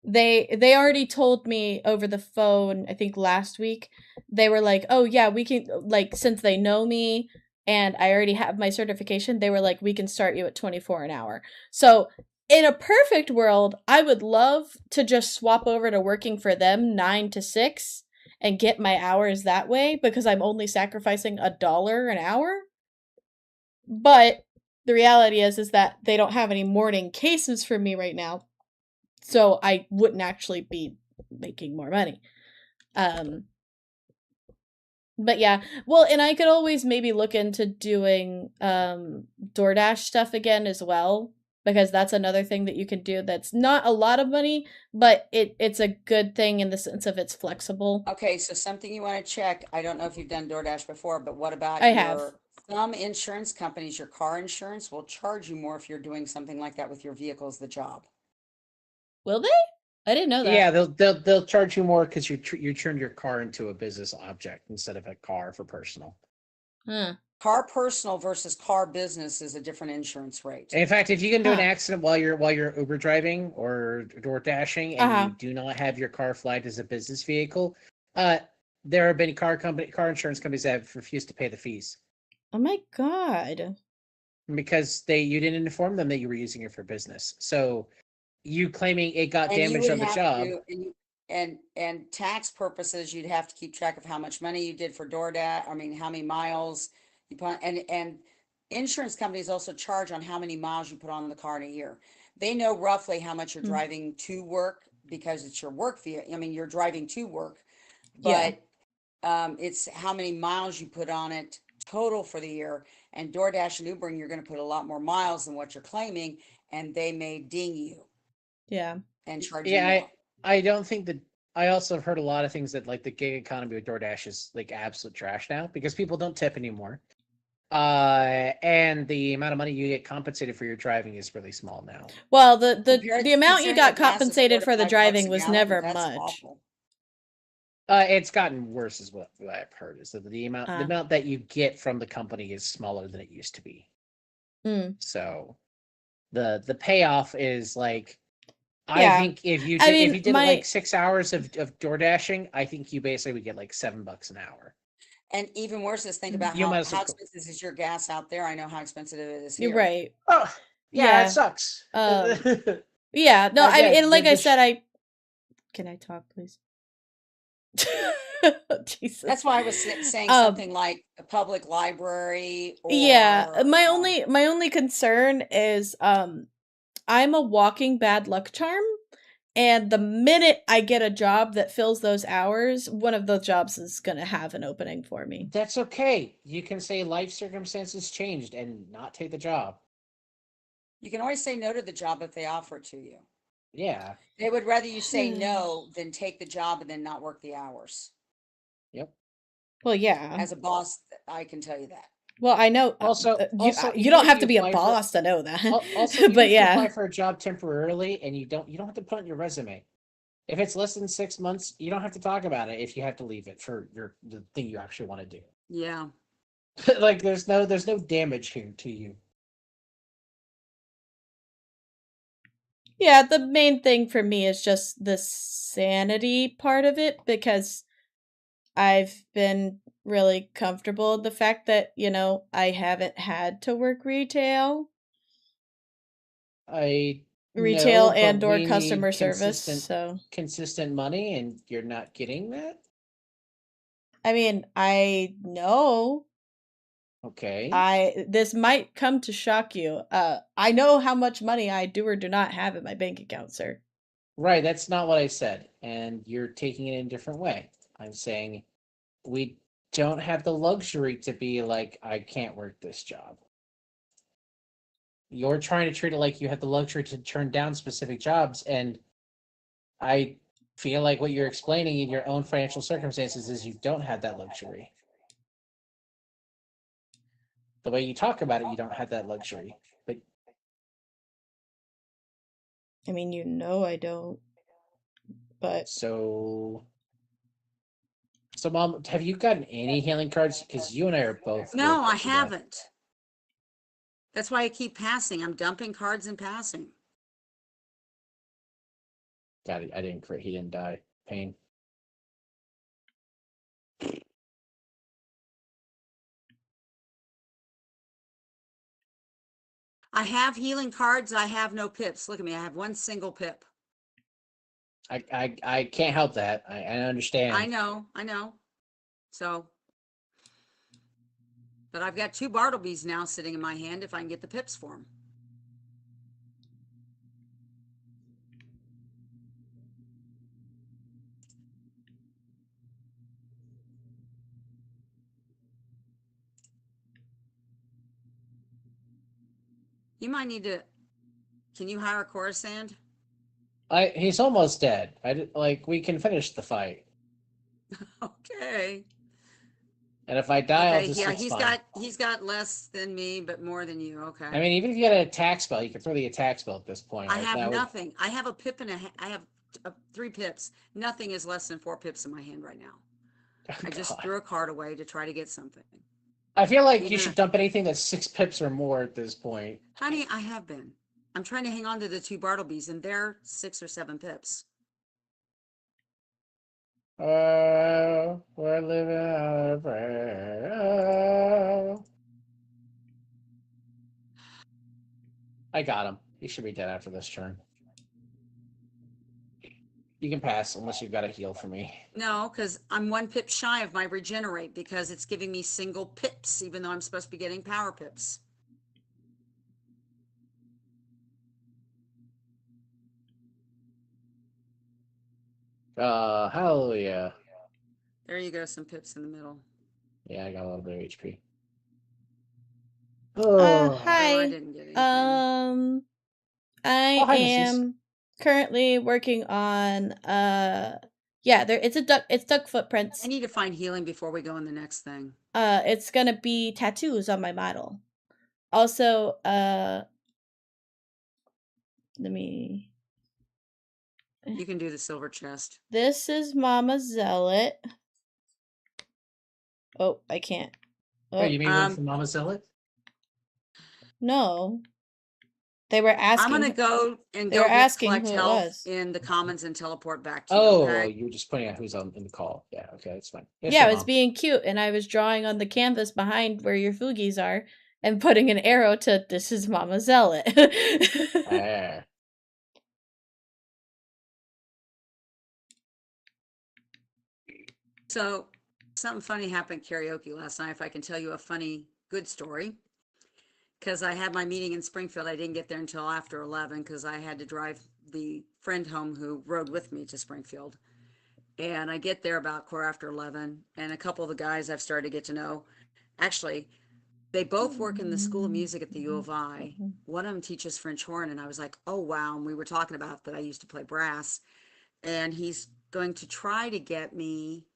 they already told me over the phone, I think last week. They were like, "Oh yeah, we can like since they know me and I already have my certification, they were like, we can start you at 24 an hour." So, in a perfect world, I would love to just swap over to working for them 9 to 6 and get my hours that way because I'm only sacrificing $1 an hour. But the reality is that they don't have any morning cases for me right now. So I wouldn't actually be making more money. Um but yeah, well, and I could always maybe look into doing DoorDash stuff again as well because that's another thing that you can do that's not a lot of money, but it's a good thing in the sense of it's flexible. Okay, so something you want to check. I don't know if you've done DoorDash before, but what I about have. some insurance companies, your car insurance will charge you more if you're doing something like that with your vehicle as the job. Will they? I didn't know that. Yeah, they'll charge you more because you turned your car into a business object instead of a car for personal. Car personal versus car business is a different insurance rate. In fact, if you get into an accident while you're Uber driving or door dashing and you do not have your car flagged as a business vehicle, there have been car insurance companies that have refused to pay the fees. Oh my God. Because you didn't inform them that you were using it for business. So you claiming it got damaged on the job. And tax purposes, you'd have to keep track of how much money you did for DoorDash. I mean, how many miles you put, and insurance companies also charge on how many miles you put on the car in a year. They know roughly how much you're driving to work because it's your work vehicle. I mean, you're driving to work, but it's how many miles you put on it total for the year. And DoorDash and Ubering, you're going to put a lot more miles than what you're claiming, and they may ding you. Yeah. And charge you more. I don't think that. I also have heard a lot of things that like the gig economy with DoorDash is like absolute trash now because people don't tip anymore. And the amount of money you get compensated for your driving is really small now. Well, the amount you got compensated for the driving was never much. It's gotten worse, is what I've heard. Is that the amount that you get from the company is smaller than it used to be. So, the payoff is like. I think if you did like 6 hours of door dashing, I think you basically would get like $7 an hour. And even worse is think about how expensive is your gas out there. I know how expensive it is here. You're right. Oh, yeah, it sucks. Yeah, no, I mean, and like I said, can I talk, please? Jesus. That's why I was saying something like a public library. Or, my only concern is I'm a walking bad luck charm, and the minute I get a job that fills those hours, one of those jobs is going to have an opening for me. That's okay. You can say life circumstances changed and not take the job. You can always say no to the job if they offer it to you. Yeah. They would rather you say no than take the job and then not work the hours. Yep. Well, yeah. As a boss, I can tell you that. Well, I know. Also, you don't have to be a boss to know that. Also, but yeah, apply for a job temporarily, and you don't have to put it on your resume. If it's less than 6 months, you don't have to talk about it if you have to leave it for the thing you actually want to do. Yeah. Like there's no damage here to you. Yeah, the main thing for me is just the sanity part of it, because I've been really comfortable in the fact that, I haven't had to work retail. Retail and or customer service, so consistent money, and you're not getting that? I mean, I know. Okay. This might come to shock you. I know how much money I do or do not have in my bank account, sir. Right, that's not what I said, and you're taking it in a different way. I'm saying we don't have the luxury to be like, I can't work this job. You're trying to treat it like you have the luxury to turn down specific jobs, and I feel like what you're explaining in your own financial circumstances is you don't have that luxury. The way you talk about it, you don't have that luxury. But I mean, I don't. But so Mom, have you gotten any healing cards? Because you and I are both. No, I haven't. That's why I keep passing. I'm dumping cards and passing. Got it. He didn't die. Pain. I have healing cards. I have no pips. Look at me. I have one single pip. I can't help that. I understand. I know. So, but I've got 2 Bartleby's now sitting in my hand if I can get the pips for them. You might need to. Can you hire Coruscant? He's almost dead. We can finish the fight. Okay. And if I die, I'll just. Yeah, he's got less than me, but more than you. Okay. I mean, even if you had an attack spell, you could throw the attack spell at this point. I have nothing. I have a pip and I have 3 pips. Nothing is less than 4 pips in my hand right now. Oh, I just God. threw a card away to try to get something. I feel like you Even should dump anything that's 6 pips or more at this point. honey, I have been. I'm trying to hang on to the 2 Bartlebys, and they're 6 or 7 pips. We're living out of prayer. I got him. He should be dead after this turn. You can pass unless you've got a heal for me. No, because I'm 1 pip shy of my regenerate because it's giving me single pips, even though I'm supposed to be getting power pips. Hallelujah. There you go, some pips in the middle. Yeah, I got a little bit of HP. Hi. Oh, I didn't get anything. I hi, Mrs. am currently working on it's duck footprints. I need to find healing before we go on the next thing. It's gonna be tattoos on my model. Also, let me. You can do the silver chest. This is Mama Zealot. Oh, I can't. Oh, you made one from Mama Zealot? No. They were asking. I'm gonna go and they go were get asking collect who it health was. in the commons and teleport back to you. Oh, Okay? you were just pointing out who's on in the call. Yeah, okay, that's fine. Yeah, sure, I was Mom. being cute, and I was drawing on the canvas behind where your Fugis are, and putting an arrow to "This is Mama Zealot." Ah. So something funny happened at karaoke last night. If I can tell you a funny, good story, because I had my meeting in Springfield. I didn't get there until after 11 because I had to drive the friend home who rode with me to Springfield. And I get there about 11:15, and a couple of the guys I've started to get to know. Actually, they both work in the School of Music at the U of I. One of them teaches French horn, and I was like, oh, wow. And we were talking about that I used to play brass. And he's going to try to get me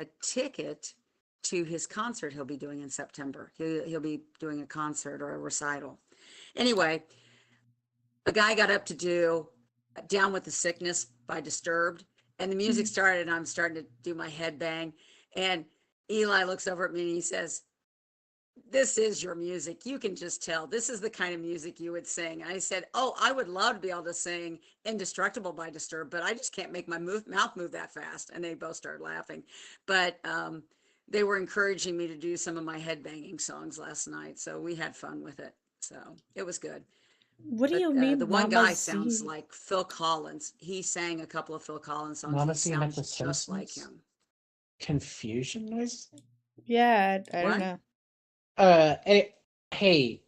a ticket to his concert he'll be doing in September. He'll be doing a concert or a recital. Anyway, a guy got up to do Down with the Sickness by Disturbed, and the music started, and I'm starting to do my head bang. And Eli looks over at me and he says, this is your music. You can just tell this is the kind of music you would sing. And I said, oh, I would love to be able to sing Indestructible by Disturbed, but I just can't make my mouth move that fast. And they both started laughing. But they were encouraging me to do some of my headbanging songs last night. So we had fun with it. So it was good. What do you mean, The one Mama guy sounds like Phil Collins. He sang a couple of Phil Collins songs. Mama He C met sounds the just like Simpsons? him. Confusion noise? Yeah, I don't What? know. Hey,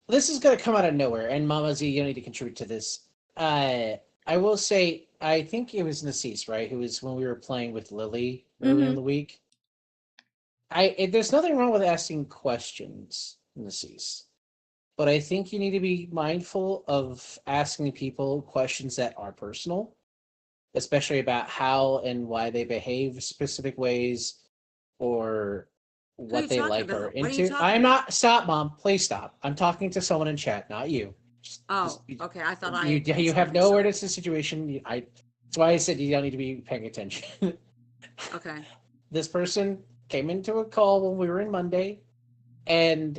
this is gonna come out of nowhere, and Mama Z, you need to contribute to this. I will say, I think it was Nassis, right? Who was when we were playing with Lily early in the week. There's nothing wrong with asking questions, Nassis, but I think you need to be mindful of asking people questions that are personal, especially about how and why they behave specific ways or what they like or into. I'm not. Stop, Mom. Please stop. I'm talking to someone in chat, not you. Okay. I thought you have no awareness of the situation. That's why I said you don't need to be paying attention. Okay. This person came into a call when we were in Monday, and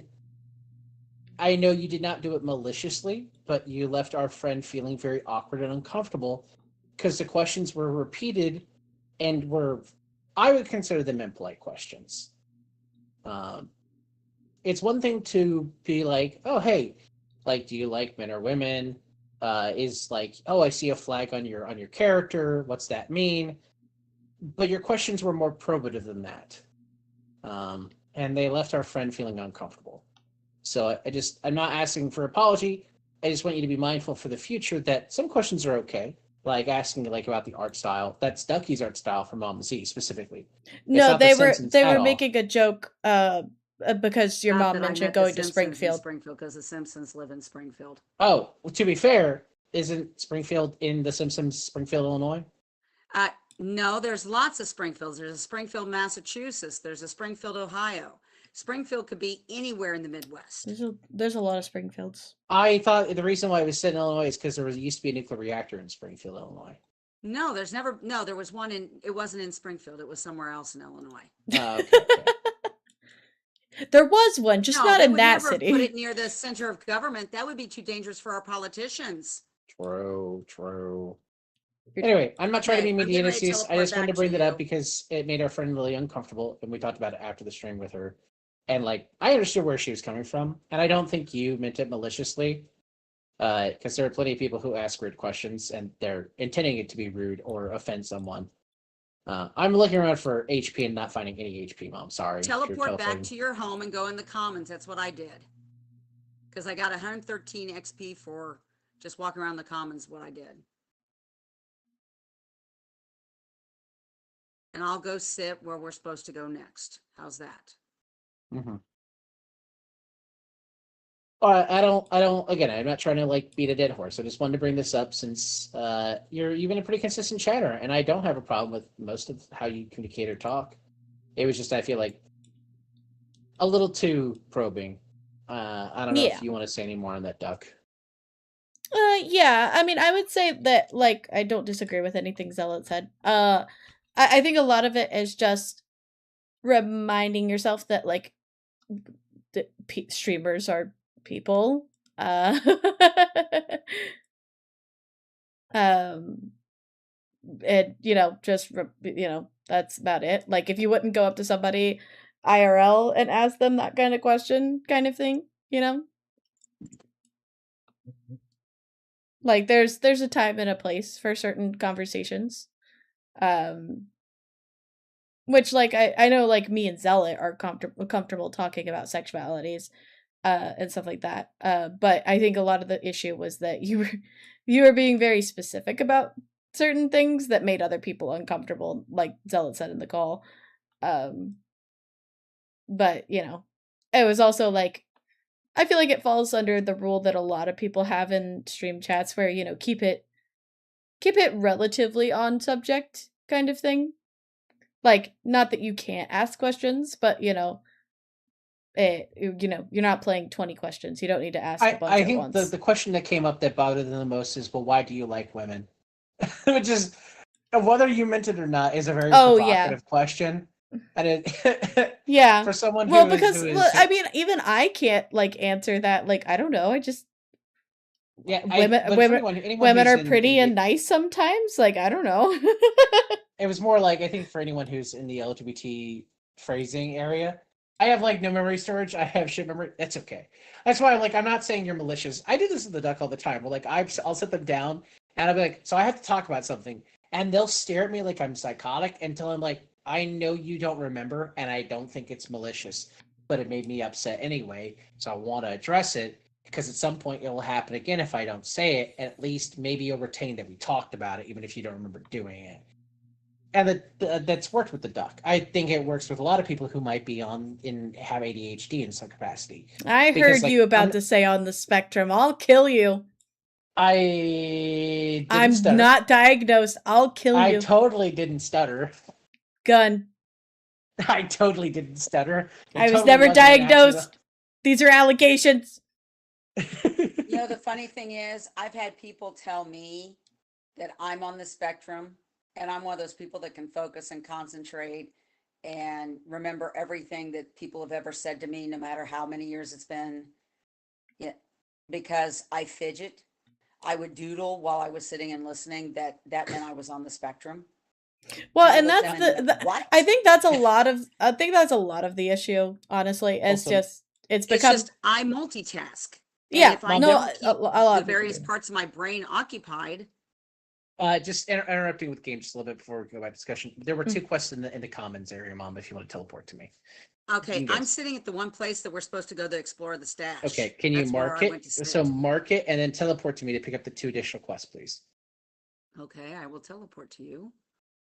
I know you did not do it maliciously, but you left our friend feeling very awkward and uncomfortable because the questions were repeated and I would consider them impolite questions. It's one thing to be like, oh, hey, like, do you like men or women? Is like, oh, I see a flag on your character. What's that mean? But your questions were more probative than that. And they left our friend feeling uncomfortable. So I'm not asking for apology. I just want you to be mindful for the future that some questions are okay, like asking like about the art style. That's Ducky's art style for Mama Z specifically. No, they were making a joke because your mom mentioned going to Springfield. Because the Simpsons live in Springfield. Oh, well, to be fair, isn't Springfield in the Simpsons, Springfield, Illinois? No, there's lots of Springfields. There's a Springfield, Massachusetts. There's a Springfield, Ohio. Springfield could be anywhere in the Midwest. There's a lot of Springfields. I thought the reason why it was set in Illinois is because used to be a nuclear reactor in Springfield, Illinois. No, there was one it wasn't in Springfield. It was somewhere else in Illinois. Okay. There was one, just not in that city. Put it near the center of government. That would be too dangerous for our politicians. True. Anyway, I'm not trying to be mean to Ulysses. I just wanted to bring that up because it made our friend really uncomfortable, and we talked about it after the stream with her. And I understood where she was coming from, and I don't think you meant it maliciously, because there are plenty of people who ask weird questions, and they're intending it to be rude or offend someone. I'm looking around for HP and not finding any HP, Mom. Sorry. Teleport back to your home and go in the commons. That's what I did. Because I got 113 XP for just walking around the commons, what I did. And I'll go sit where we're supposed to go next. How's that? Mm-hmm. I don't. Again, I'm not trying to beat a dead horse. I just wanted to bring this up since you've been a pretty consistent chatter, and I don't have a problem with most of how you communicate or talk. It was just I feel like a little too probing. I don't know if you want to say any more on that, Duck. Yeah. I mean, I would say that I don't disagree with anything Zealot said. I think a lot of it is just reminding yourself that streamers are people. And just that's about it. If you wouldn't go up to somebody IRL and ask them that kind of question, kind of thing, there's a time and a place for certain conversations. Which I know me and Zealot are comfortable talking about sexualities and stuff like that. But I think a lot of the issue was that you were being very specific about certain things that made other people uncomfortable, like Zealot said in the call. But it was also I feel like it falls under the rule that a lot of people have in stream chats where keep it relatively on subject kind of thing. Not that you can't ask questions, but you're not playing 20 questions. You don't need to ask a bunch I at think once. the question that came up that bothered them the most is, well, why do you like women? Which is, whether you meant it or not, is a very provocative question. And it yeah, for someone who because I mean, even I can't answer that. I don't know. I just women are pretty and nice sometimes. I don't know. It was more I think for anyone who's in the LGBT phrasing area, I have no memory storage. I have shit memory. That's okay. That's why I'm not saying you're malicious. I do this with the Duck all the time. Where I'll sit them down and I'll be so I have to talk about something, and they'll stare at me like I'm psychotic until I'm I know you don't remember, and I don't think it's malicious, but it made me upset anyway, so I want to address it, because at some point it will happen again if I don't say it, and at least maybe you'll retain that we talked about it, even if you don't remember doing it. And that's worked with the Duck. I think it works with a lot of people who might be have ADHD in some capacity. I heard you about to say on the spectrum. I'll kill you. I'm stutter. Not diagnosed. I'll kill you. I totally didn't stutter. Gun. I totally didn't stutter. I was never diagnosed. These are allegations. The funny thing is, I've had people tell me that I'm on the spectrum, and I'm one of those people that can focus and concentrate and remember everything that people have ever said to me, no matter how many years it's been. Yeah, because I fidget. I would doodle while I was sitting and listening. That meant I was on the spectrum. Well, and that's the I think that's a lot of the issue, honestly. It's become I multitask. Yeah, a lot the various parts of my brain occupied. Just interrupting with game just a little bit before we go back to discussion. There were two questions in the commons area, Mom, if you want to teleport to me. Okay, I'm sitting at the one place that we're supposed to go to explore the stash. Okay, can you mark it? So mark it and then teleport to me to pick up the 2 additional quests, please. Okay, I will teleport to you.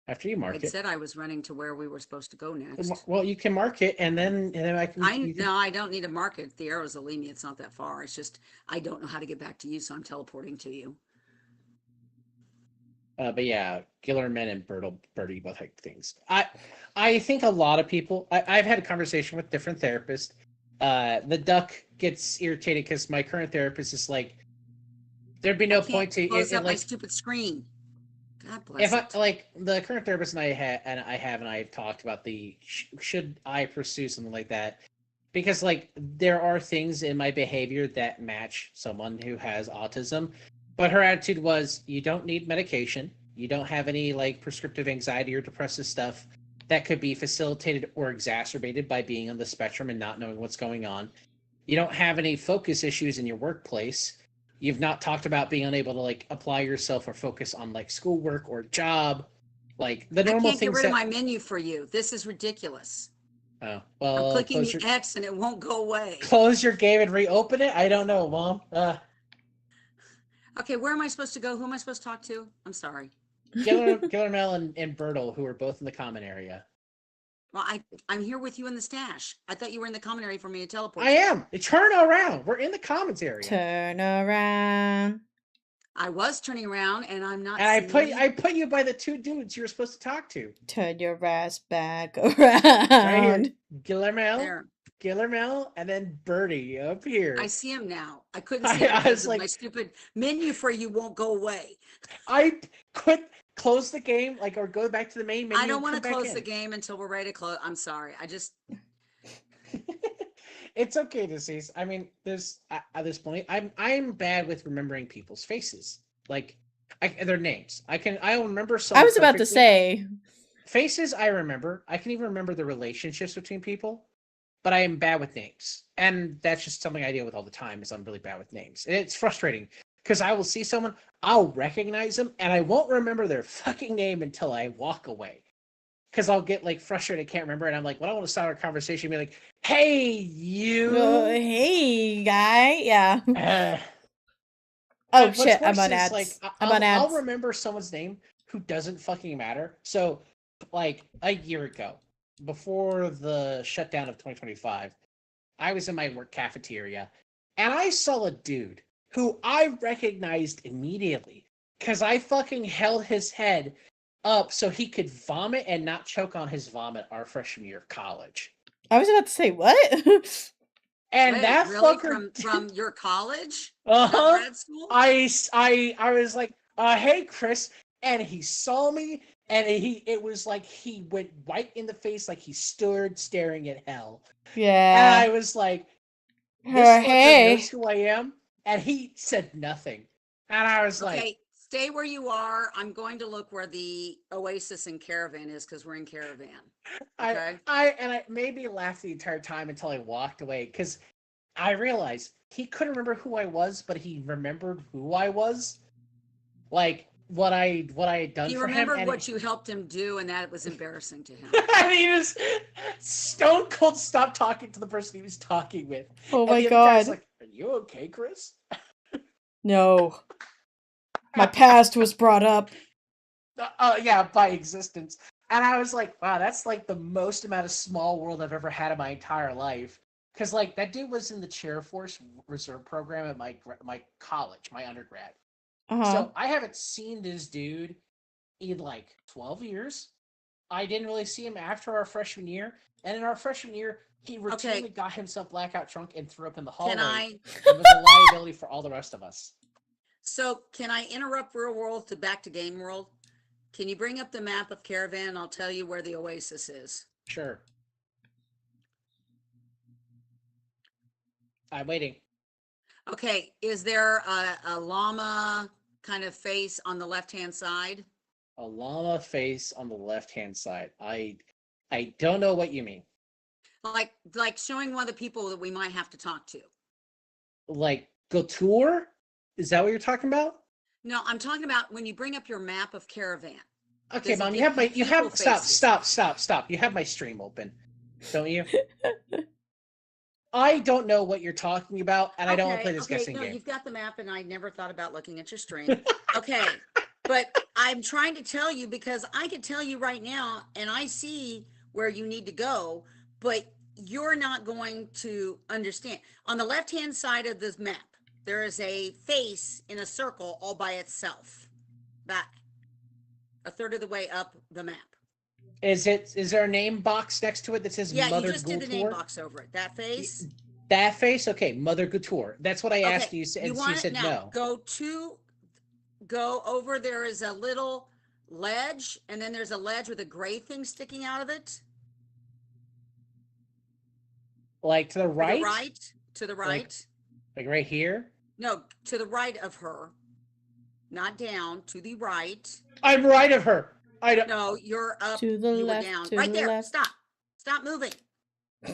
After you mark it. It said I was running to where we were supposed to go next. Well, you can mark it and then I can. No, I don't need to mark it. The arrows will lead me. It's not that far. It's just I don't know how to get back to you, so I'm teleporting to you. But yeah, Gillerman and Birdie both like things. I think a lot of people. I've had a conversation with different therapists. The duck gets irritated because my current therapist is like, there'd be I no can't point to close up my like stupid screen. God if bless I it. like the current therapist and I have talked about the should I pursue something like that, because like there are things in my behavior that match someone who has autism, but her attitude was you don't need medication, you don't have any like prescriptive anxiety or depressive stuff that could be facilitated or exacerbated by being on the spectrum and not knowing what's going on. You don't have any focus issues in your workplace. You've not talked about being unable to like apply yourself or focus on like schoolwork or job, like the I normal can't get things rid of that. my menu for you. This is ridiculous. Oh I'm well, clicking the X and it won't go away. close your game and reopen it. I don't know, Mom. Okay, where am I supposed to go? Who am I supposed to talk to? I'm sorry. Gillermel and Bertle, who are both in the common area. Well, I'm here with you in the stash. I thought you were in the common area for me to teleport I to. am. Turn around. We're in the commons area. Turn around. I was turning around and I'm not And seeing I put you by the two dudes you were supposed to talk to. Turn your ass back Right here. around. Gillermel, and then Birdie up here. I see him now. I couldn't see him because of like, my stupid menu for you won't go away. I close the game, like, or go back to the main menu. I don't want to close the game until we're ready to close. I'm sorry. I just. It's okay, disease. I mean, there's at this point, I'm bad with remembering people's faces, like their names. I'll remember some. I was about to say faces. I remember. I can even remember the relationships between people, but I am bad with names, and that's just something I deal with all the time. Is I'm really bad with names, and it's frustrating because I will see someone, I'll recognize them, and I won't remember their fucking name until I walk away. Because I'll get like frustrated, I can't remember, and I'm like, when I want to start a conversation, be like, "Hey, you, hey guy, yeah." Oh shit, I'm on ads. Like, I'm on ads. I'll remember someone's name who doesn't fucking matter. So, like a year ago, before the shutdown of 2025, I was in my work cafeteria, and I saw a dude who I recognized immediately because I fucking held his head up so he could vomit and not choke on his vomit our freshman year of college. I was about to say, what? And Wait, that really? fucker From your college? grad school? I was like, hey Chris, and he saw me, and it was like he went white in the face, like he stood staring at hell. Yeah. And I was like, this fucker knows who I am, and he said nothing. And I was like, okay, stay where you are. I'm going to look where the Oasis and Caravan is because we're in Caravan. Okay. I maybe laughed the entire time until I walked away because I realized he couldn't remember who I was, but he remembered who I was, like what I had done He for him. remembered And what you helped him do, and that was embarrassing to him. and he just stone cold stopped talking to the person he was talking with. Oh and my the other god! guy's like, "Are you okay, Chris?" No. My past was brought up. Yeah, by existence. And I was like, wow, that's like the most amount of small world I've ever had in my entire life. Because like that dude was in the Chair Force Reserve program at my college, my undergrad. So I haven't seen this dude in like 12 years. I didn't really see him after our freshman year. And in our freshman year, he routinely got himself blackout drunk and threw up in the hallway. And was a liability for all the rest of us. So can I interrupt real world to back to game world? Can you bring up the map of Caravan? I'll tell you where the Oasis is. Sure. I'm waiting. Okay, is there a llama kind of face on the left-hand side? A llama face on the left-hand side. I don't know what you mean. Like showing one of the people that we might have to talk to. Like Couture? Is that what you're talking about? No, I'm talking about when you bring up your map of Caravan. Okay, Mom, you have stop. You have my stream open, don't you? I don't know what you're talking about, and I don't want to play this guessing game. You've got the map, and I never thought about looking at your stream. Okay, but I'm trying to tell you because I could tell you right now, and I see where you need to go, but you're not going to understand. On the left-hand side of this map, there is a face in a circle all by itself. That a third of the way up the map. Is there a name box next to it that says Yeah, Mother you just did the name Gultor? box over it. That face. That face? Okay, Mother Gultor. That's what I asked you, and You you want it said now. no. Go over. There is a little ledge, and then there's a ledge with a gray thing sticking out of it. Like to the right? To the right. Like right here? No, to the right of her. Not down, to the right. I'm right of her. I don't. No, you're up. To the you left, were down. to Right the there. left. Stop moving.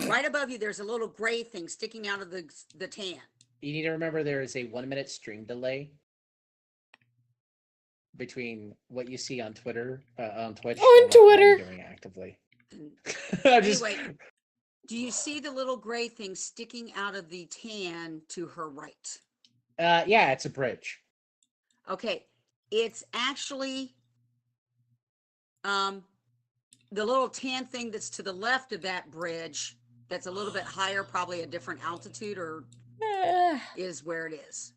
Right above you, there's a little gray thing sticking out of the tan. You need to remember there is a 1 minute stream delay between what you see on Twitter, on Twitch, On Twitter. I'm doing actively. Anyway, do you see the little gray thing sticking out of the tan to her right? Yeah, it's a bridge. Okay, it's actually the little tan thing that's to the left of that bridge, that's a little bit higher, probably a different altitude, or is where it is.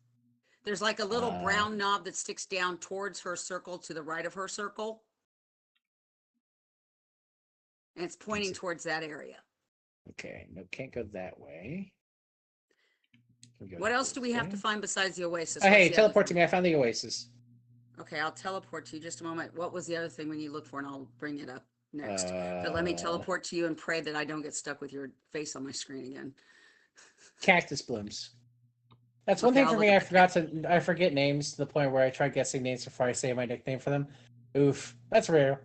There's like a little brown knob that sticks down towards her circle to the right of her circle. And it's pointing towards that area. Okay, no, can't go that way. What else do we have to find besides the oasis? Oh, hey, teleport to me. I found the oasis. Okay, I'll teleport to you just a moment. What was the other thing when you look for, and I'll bring it up next. But let me teleport to you and pray that I don't get stuck with your face on my screen again. Cactus blooms. That's one thing for me. I forget names to the point where I try guessing names before I say my nickname for them. Oof, that's rare.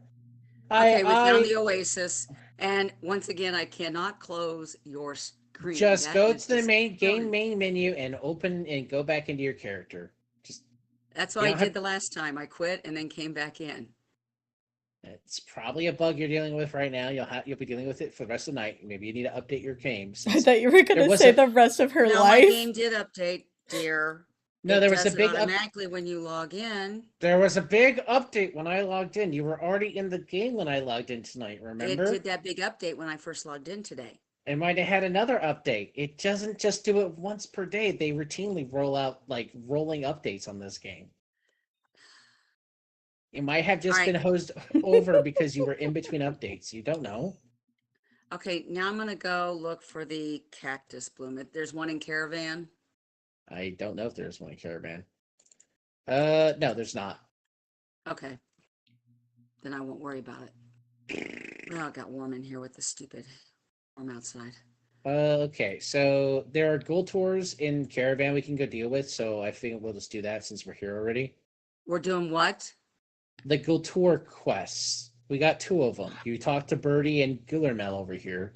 Okay, we found the oasis, and once again, I cannot close your screen. Just go to the main menu and open and go back into your character. That's what I did the last time. I quit and then came back in. It's probably a bug you're dealing with right now. You'll be dealing with it for the rest of the night. Maybe you need to update your game. I thought you were going to say the rest of her life. My game did update, dear. No, there was a big automatically when you log in. There was a big update when I logged in. You were already in the game when I logged in tonight, remember? It did that big update when I first logged in today. It might have had another update. It doesn't just do it once per day. They routinely roll out like rolling updates on this game. It might have just been hosed over because you were in between updates. You don't know. Okay, now I'm going to go look for the cactus bloom. There's one in Caravan. I don't know if there's one in Caravan. No, there's not. Okay. Then I won't worry about it. Oh, it got warm in here with the stupid warm outside. Okay, so there are gold tours in Caravan we can go deal with, so I think we'll just do that since we're here already. We're doing what? The Gultor quests. We got 2 of them. You talked to Birdie and Gillermel over here.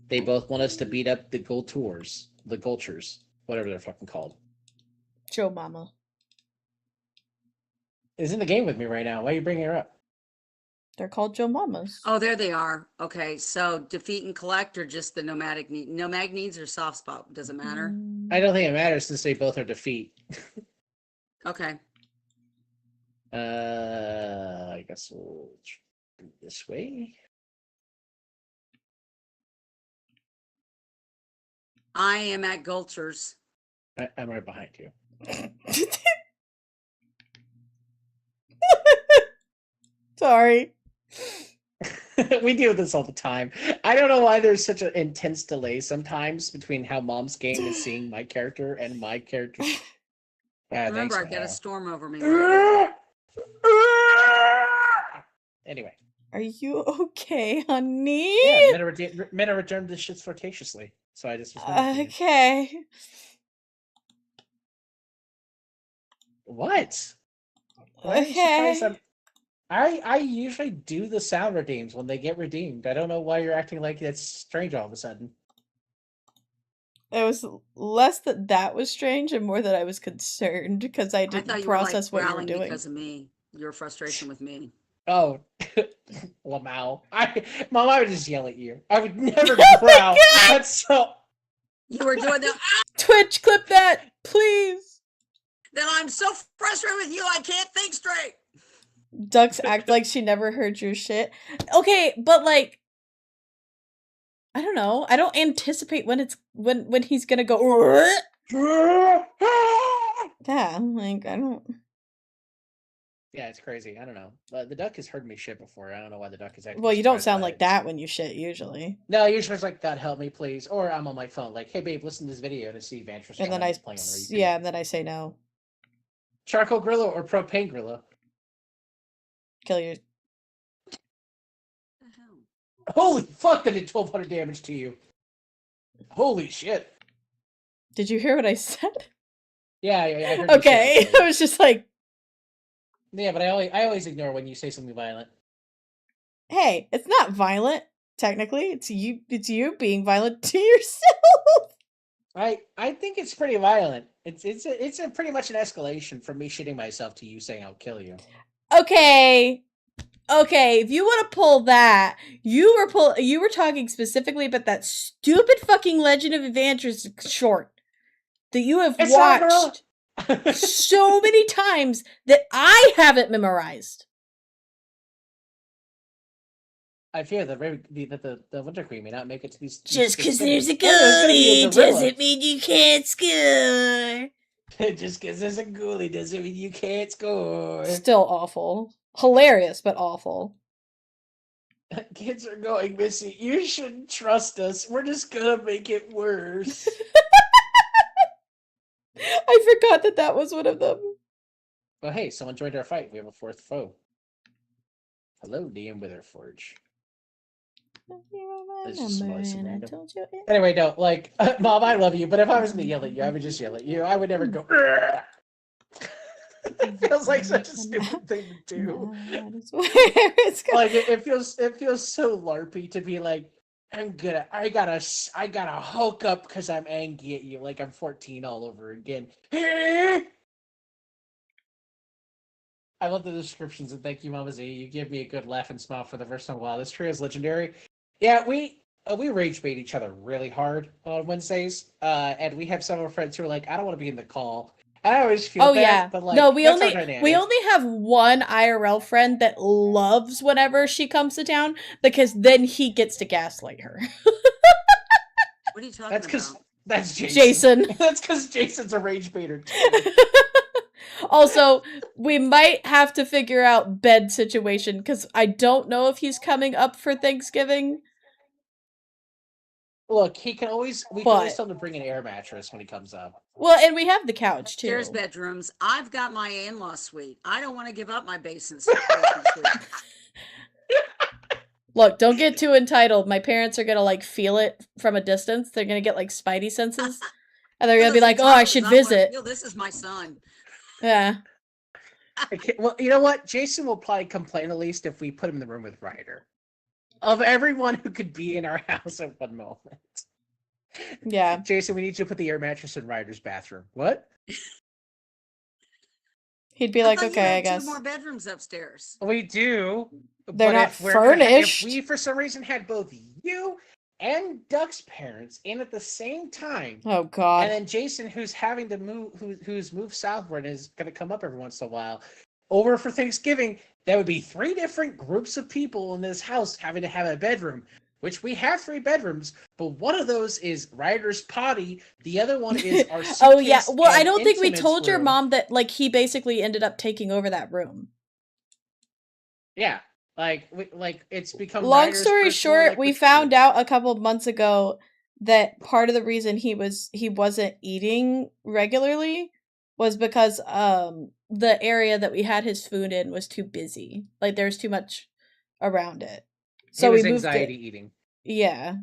They both want us to beat up the Gultors. The Gulchers. Whatever they're fucking called. Joe Mama. Is in the game with me right now. Why are you bringing her up? They're called Joe Mamas. Oh, there they are. Okay, so defeat and collect or just the nomadic need? Nomadic needs or soft spot? Does it matter? I don't think it matters since they both are defeat. Okay. I guess we'll do this way. I am at Gulchers. I'm right behind you. Sorry. We deal with this all the time. I don't know why there's such an intense delay sometimes between how Mom's game is seeing my character and my character. Remember, I've got a storm over me. Anyway. Are you okay, honey? Yeah, men are returned this shit flirtatiously. So I just okay. What? Okay. I usually do the sound redeems when they get redeemed. I don't know why you're acting like that's strange all of a sudden. It was less that was strange and more that I was concerned because I didn't process what you were doing. Because of me, your frustration with me. Oh, Lamau. Mom, I would just yell at you. I would never growl. That's so. You were doing that. Twitch, clip that, please. Then I'm so frustrated with you, I can't think straight. Ducks act like she never heard your shit. Okay, but like, I don't know. I don't anticipate when it's when he's gonna go. Yeah, like I don't. Yeah, it's crazy. I don't know. The duck has heard me shit before. I don't know why the duck is acting Well, you don't surprised sound by like it. that when you shit usually. No, usually it's like, God help me, please. Or I'm on my phone, like, hey, babe, listen to this video to see Vantress And then trying to play on repeat. yeah, and then I say no. Charcoal Grillo or Propane Grillo? Kill your. Holy fuck, that did 1200 damage to you. Holy shit. Did you hear what I said? Yeah, I heard okay, you say I was just like, yeah, but I always ignore when you say something violent. hey, it's not violent. Technically, it's you being violent to yourself. I think it's pretty violent. It's a pretty much an escalation from me shitting myself to you saying I'll kill you. Okay, if you want to pull that, you were talking specifically about that stupid fucking Legend of Evangelist short that you have watched so many times that I haven't memorized. I fear that the Winter Queen may not make it to these. Just because there's a goalie doesn't mean you can't score. Just because there's a goalie doesn't mean you can't score. Still awful. Hilarious, but awful. Kids are going missing. You shouldn't trust us. We're just gonna make it worse. I forgot that was one of them. Well, hey, someone joined our fight. We have a fourth foe. Hello, DM Witherforge. Anyway, no, like, Mom, I love you, but if I was gonna yell at you, I would just yell at you. I would never go. It feels like such a stupid thing to do. Like it feels so LARPy to be like, I gotta hulk up because I'm angry at you, like I'm 14 all over again. I love the descriptions, and thank you, Mama Z. You give me a good laugh and smile for the first time in a while. This trio is legendary. Yeah, we rage bait each other really hard on Wednesdays, and we have some of our friends who are like, I don't want to be in the call. And I always feel bad, but like, no, we only have one IRL friend that loves whenever she comes to town because then he gets to gaslight her. What are you talking about? That's Jason. That's because Jason's a rage baiter too. Also, we might have to figure out bed situation because I don't know if he's coming up for Thanksgiving. Look, we can always tell him to bring an air mattress when he comes up. Well, and we have the couch too. There's bedrooms. I've got my in-law suite. I don't want to give up my basement. Look, don't get too entitled. My parents are gonna like feel it from a distance. They're gonna get like spidey senses, and they're gonna be like, "Oh, I should visit." This is my son. Yeah. Well, you know what? Jason will probably complain at least if we put him in the room with Ryder. Of everyone who could be in our house at one moment. Yeah. Jason, we need you to put the air mattress in Ryder's bathroom. What? He'd be like, okay, I guess. 2 more bedrooms upstairs. We do. They're not furnished. If we, for some reason, had both you and Duck's parents in at the same time. Oh, God. And then Jason, who's having to move, who's moved southward and is going to come up every once in a while, over for Thanksgiving, that would be 3 different groups of people in this house having to have a bedroom. Which we have 3 bedrooms, but one of those is Ryder's potty. The other one is our suitcase. Oh yeah, well I don't think we told your mom that like he basically ended up taking over that room. Yeah, like it's become. Long story short, we found out a couple of months ago that part of the reason he wasn't eating regularly was because the area that we had his food in was too busy. Like there's too much around it. So we moved anxiety eating. Yeah.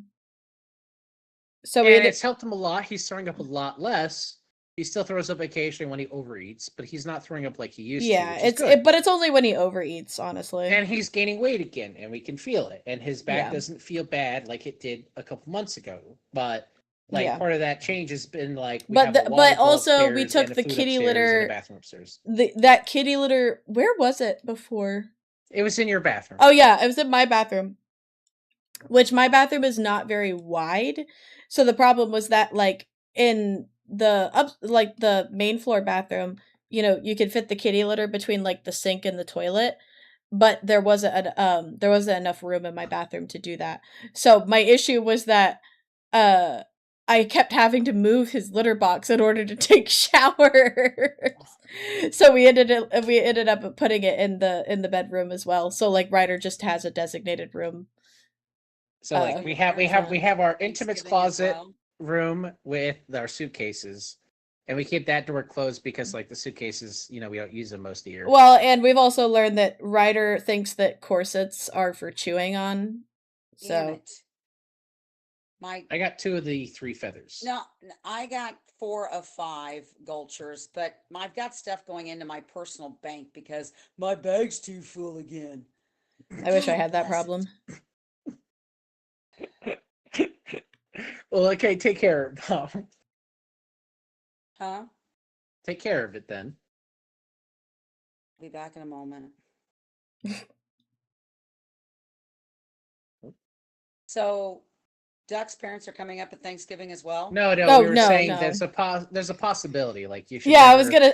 So it's helped him a lot. He's throwing up a lot less. He still throws up occasionally when he overeats, but he's not throwing up like he used to. Yeah, but it's only when he overeats, honestly. And he's gaining weight again, and we can feel it. And his back doesn't feel bad like it did a couple months ago. But part of that change has been like. But also we took the kitty litter. Bathroom upstairs. That kitty litter. Where was it before? It was in your bathroom. Oh yeah, it was in my bathroom. Which my bathroom is not very wide, so the problem was that like in the main floor bathroom, you could fit the kitty litter between like the sink and the toilet, but there wasn't enough room in my bathroom to do that. So my issue was that I kept having to move his litter box in order to take showers. So we ended up putting it in the bedroom as well. So like Ryder just has a designated room. So like we have our intimates closet room with our suitcases, and we keep that door closed because like the suitcases, we don't use them most of the year. Well, and we've also learned that Ryder thinks that corsets are for chewing on. So I got 2 of the 3 feathers. No, I got 4 of 5 Gulchers, but I've got stuff going into my personal bank because my bag's too full again. I wish I had that problem. Well, okay, take care, Mom. Huh? Take care of it then. Be back in a moment. So, Duck's parents are coming up at Thanksgiving as well? No, we were saying there's a possibility. Like you should. Yeah,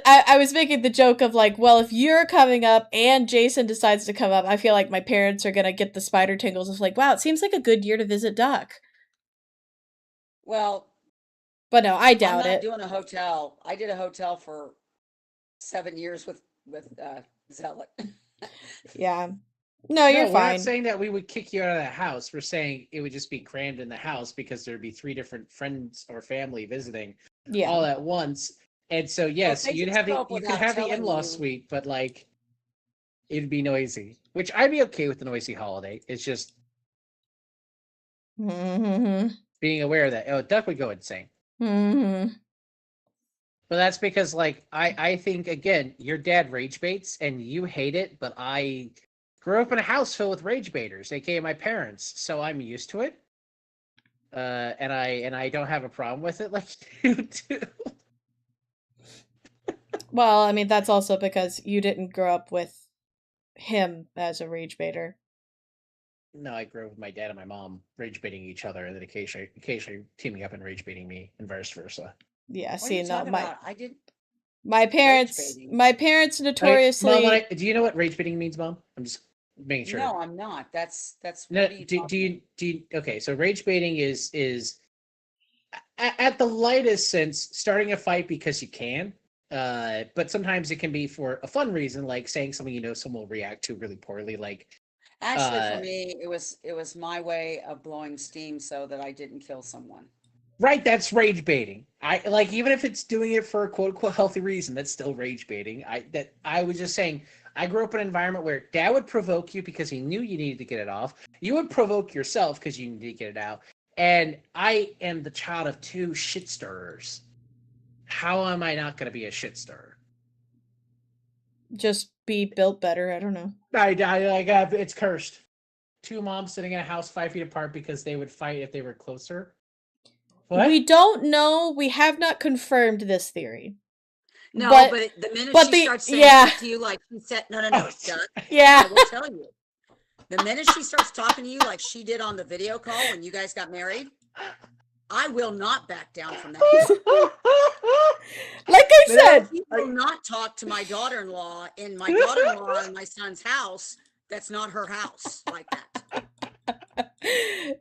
I was making the joke of like, well, if you're coming up and Jason decides to come up, I feel like my parents are gonna get the spider tingles of like, wow, it seems like a good year to visit Duck. Well, but no, I doubt it. I'm not doing a hotel. I did a hotel for 7 years with Zealot. Yeah. No, you're fine. We're not saying that we would kick you out of the house. We're saying it would just be crammed in the house because there'd be 3 different friends or family visiting all at once. And so, yes, you could have the in-law suite, but like it'd be noisy, which I'd be okay with the noisy holiday. It's just being aware that Duck would go insane. But that's because like I think again, your dad rage baits and you hate it, but I grew up in a house filled with rage baiters, aka my parents, so I'm used to it. And I don't have a problem with it like you do. Well, I mean that's also because you didn't grow up with him as a rage baiter. No, I grew up with my dad and my mom rage baiting each other, and then occasionally teaming up and rage baiting me, and vice versa. Yeah, what see, not my. I did. My parents notoriously. Mom, do you know what rage baiting means, Mom? I'm just making sure. No, I'm not. That's. No, do you? Okay, so rage baiting is at the lightest sense starting a fight because you can. But sometimes it can be for a fun reason, like saying something someone will react to really poorly. Like, actually, for me, it was my way of blowing steam so that I didn't kill someone. Right, that's rage baiting. I like even if it's doing it for a quote unquote healthy reason, that's still rage baiting. I was just saying. I grew up in an environment where Dad would provoke you because he knew you needed to get it off. You would provoke yourself because you needed to get it out. And I am the child of 2 shit stirrers. How am I not going to be a shit stirrer? Just be built better. I don't know. It's cursed. 2 moms sitting in a house 5 feet apart because they would fight if they were closer. What? We don't know. We have not confirmed this theory. No, but the minute she starts saying that to you, like she said, no, Doug, yeah, I will tell you. The minute she starts talking to you like she did on the video call when you guys got married, I will not back down from that. Like I said, he will not talk to my daughter-in-law in my daughter-in-law and my son's house. That's not her house like that.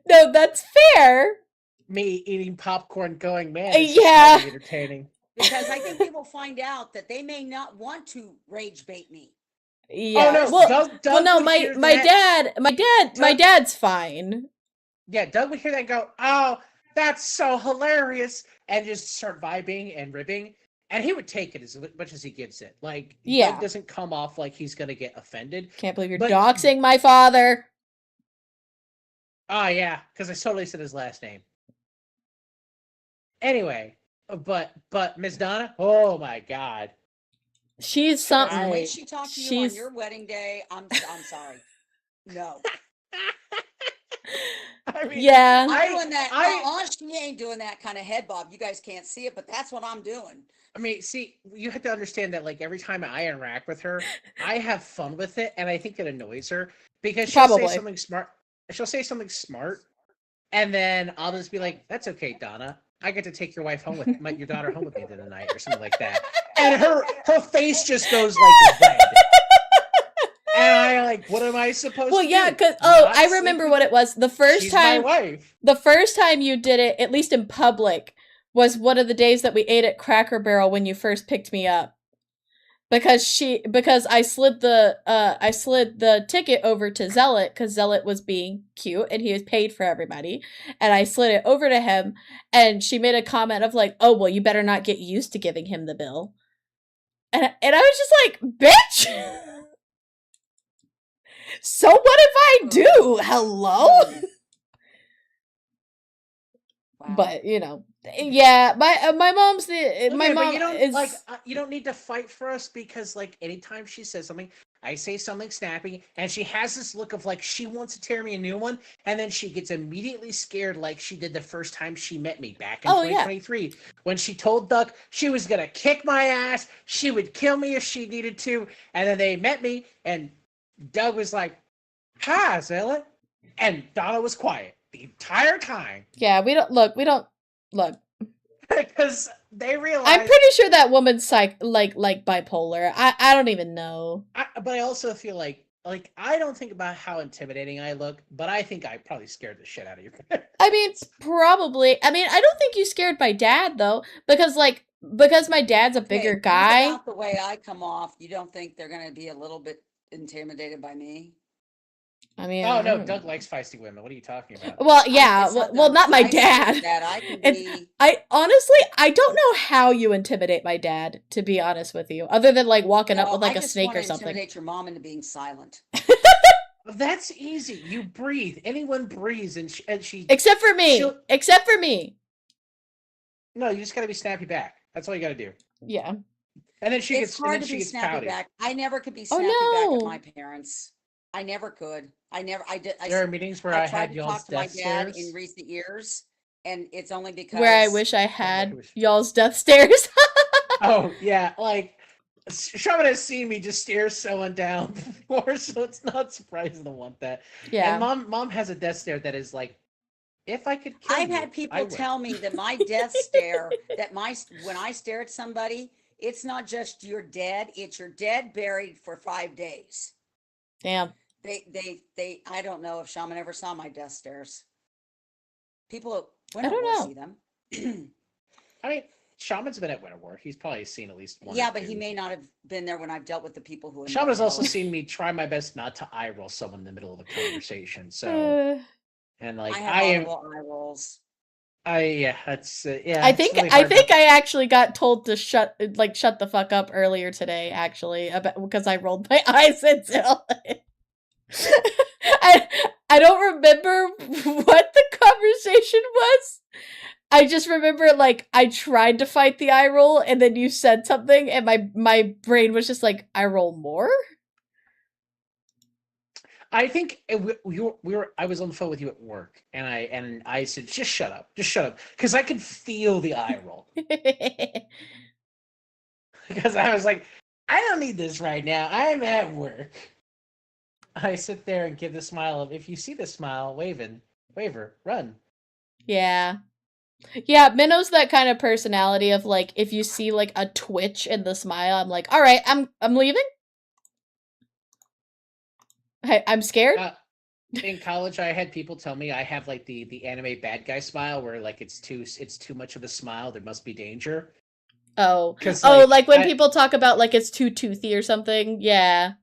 No, that's fair. Me eating popcorn going, man, yeah, really entertaining. Because I think they will find out that they may not want to rage bait me. Yeah. Oh, no. Well, no, my dad's fine. Yeah, Doug would hear that and go, "Oh, that's so hilarious," and just start vibing and ribbing. And he would take it as much as he gives it. Like, Doug doesn't come off like he's gonna get offended. Can't believe you're doxing my father. Oh yeah, because I totally said his last name. Anyway. But Miss Donna, oh my God, she's something. When she talked to you on your wedding day, I'm sorry, no. I mean, yeah, I'm doing that. She ain't doing that kind of head bob. You guys can't see it, but that's what I'm doing. I mean, see, you have to understand that, like, every time I interact with her, I have fun with it, and I think it annoys her because she'll say something smart. She'll say something smart, and then I'll just be like, "That's okay, Donna. I get to take your wife home with your daughter home with me tonight," or something like that. And her face just goes like red. And I like, what am I supposed Well, to yeah, do? because Not I sleep remember with what her? it was. She's my wife. The first time you did it, at least in public, was one of the days that we ate at Cracker Barrel when you first picked me up. Because I slid the ticket over to Zealot because Zealot was being cute and he was paid for everybody, and I slid it over to him, and she made a comment of like, "Oh well, you better not get used to giving him the bill," and I was just like, "Bitch." So what if I do? Hello? Wow. But yeah, my mom's my Okay, but mom you don't is you don't need to fight for us because like anytime she says something, I say something snappy, and she has this look of like she wants to tear me a new one, and then she gets immediately scared like she did the first time she met me back in Oh, yeah. 2023 when she told Duck she was gonna kick my ass, she would kill me if she needed to, and then they met me, and Doug was like, "Hi, Zilla," and Donna was quiet the entire time. Yeah, we don't look. Because they I'm realized. pretty sure that woman's like bipolar. I don't even know. But I also feel like I don't think about how intimidating I look, but I think I probably scared the shit out of you. I mean, probably. I mean, I don't think you scared my dad though, because my dad's a bigger Think guy. about the way I come off. You don't think they're going to be a little bit intimidated by me? I mean, Oh no, Doug likes feisty women. What are you talking about? Well, yeah, It's not well, Doug's not my feisty, dad. it's that I can It's be. I honestly I don't know how you intimidate my dad, to be honest with you, other than like walking up Well, with like I a just snake want or to something. intimidate your mom into being silent. That's easy. You breathe. Anyone breathes, and she. Except for me. Except for me. No, you just gotta be snappy back. That's all you gotta do. Yeah. And then she It's gets. And hard then to she be gets snappy pouty. back. I never could be Oh, snappy back at no. my parents. I never could. I never. I did. There are meetings where I tried had to y'all's talk to my death dad stares. in recent years, and it's only because Where I wish I had y'all's death stares. Oh yeah, like Shaman has seen me just stare someone down before, so it's not surprising to want that. Yeah. And mom has a death stare that is like, if I could kill I've you, had people tell me that my death stare, when I stare at somebody, it's not just you're dead, it's you're dead buried for 5 days. Damn. I don't know if Shaman ever saw my death stares. People at I don't Winterwar know. see them. I mean, Shaman's been at Winterwar. He's probably seen at least one. Yeah, or but two. he may not have been there when I've dealt with the people who. Shaman has also seen me try my best not to eye roll someone in the middle of a conversation. So, and like I have audible eye rolls. Yeah, that's yeah. I think I actually got told to shut the fuck up earlier today, actually, because I rolled my eyes until I don't remember what the conversation was. I just remember like I tried to fight the eye roll, and then you said something, and my brain was just like, I roll more. I think we were. I was on the phone with you at work, and I said, just shut up, because I could feel the eye roll. Because I was like, I don't need this right now. I'm at work. I sit there and give the smile of, if you see the smile, waver, run. Yeah. Yeah, Minnow's that kind of personality of like, if you see like a twitch in the smile, I'm like, all right, I'm leaving. Hey, I'm scared. In college, I had people tell me I have like the anime bad guy smile, where like it's too much of a smile. There must be danger. Oh, like when people talk about like it's too toothy or something. Yeah.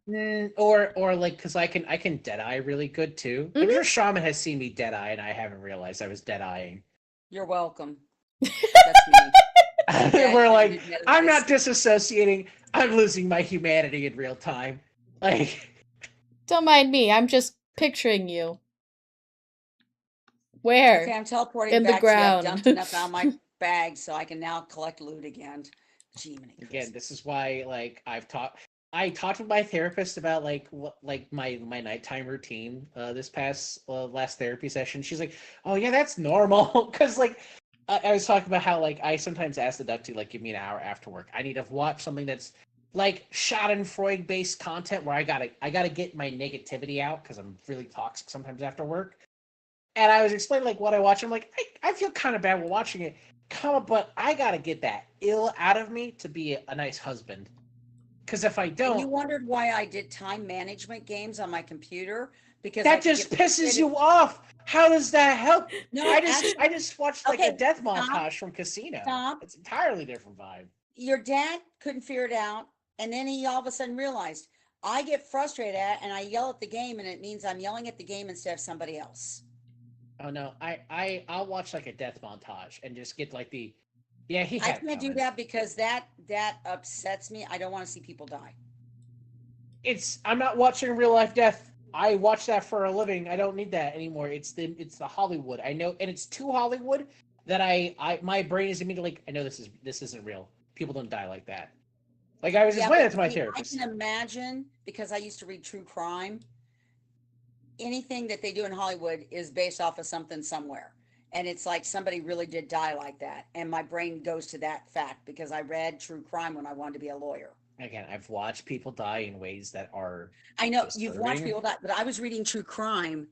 Or like because I can dead eye really good too. I'm sure Shaman has seen me dead eye, and I haven't realized I was dead eyeing. You're welcome. That's me. We're like, I'm not disassociating. I'm losing my humanity in real time. Like, don't mind me. I'm just picturing you. Where? Okay, I'm teleporting in back. the ground. I've dumped enough out of my bag so I can now collect loot again. Again, this is why like I talked with my therapist about like what like my nighttime routine this past last therapy session. She's like, oh yeah, that's normal, because like I was talking about how like I sometimes ask the duck to like give me an hour after work. I need to watch something that's like Schadenfreude based content where I gotta get my negativity out because I'm really toxic sometimes after work. And I was explaining like what I watch. I'm like, I feel kind of bad while watching it. But I gotta get that ill out of me to be a nice husband. Because if I And don't, you wondered why I did time management games on my computer because I that could just get pisses frustrated. you off. How does that help? No, I actually, just watched like a okay, death stop, montage from Casino. stop. It's entirely different vibe. Your dad couldn't figure it out, and then he all of a sudden realized I get frustrated at and I yell at the game, and it means I'm yelling at the game instead of somebody else. Oh no, I'll watch like a death montage and just get like the, yeah, he I had it can't do coming. that because that upsets me. I don't want to see people die. I'm not watching real life death. I watch that for a living. I don't need that anymore. It's the Hollywood. I know, and it's too Hollywood that my brain is immediately like, I know this isn't real. People don't die like that. Like I was Yeah, explaining but that to my see, I therapist. can imagine because I used to read true crime. Anything that they do in Hollywood is based off of something somewhere. And it's like somebody really did die like that. And my brain goes to that fact because I read true crime when I wanted to be a lawyer. Again, I've watched people die in ways that are I know you've watched disturbing. people die, but I was reading true crime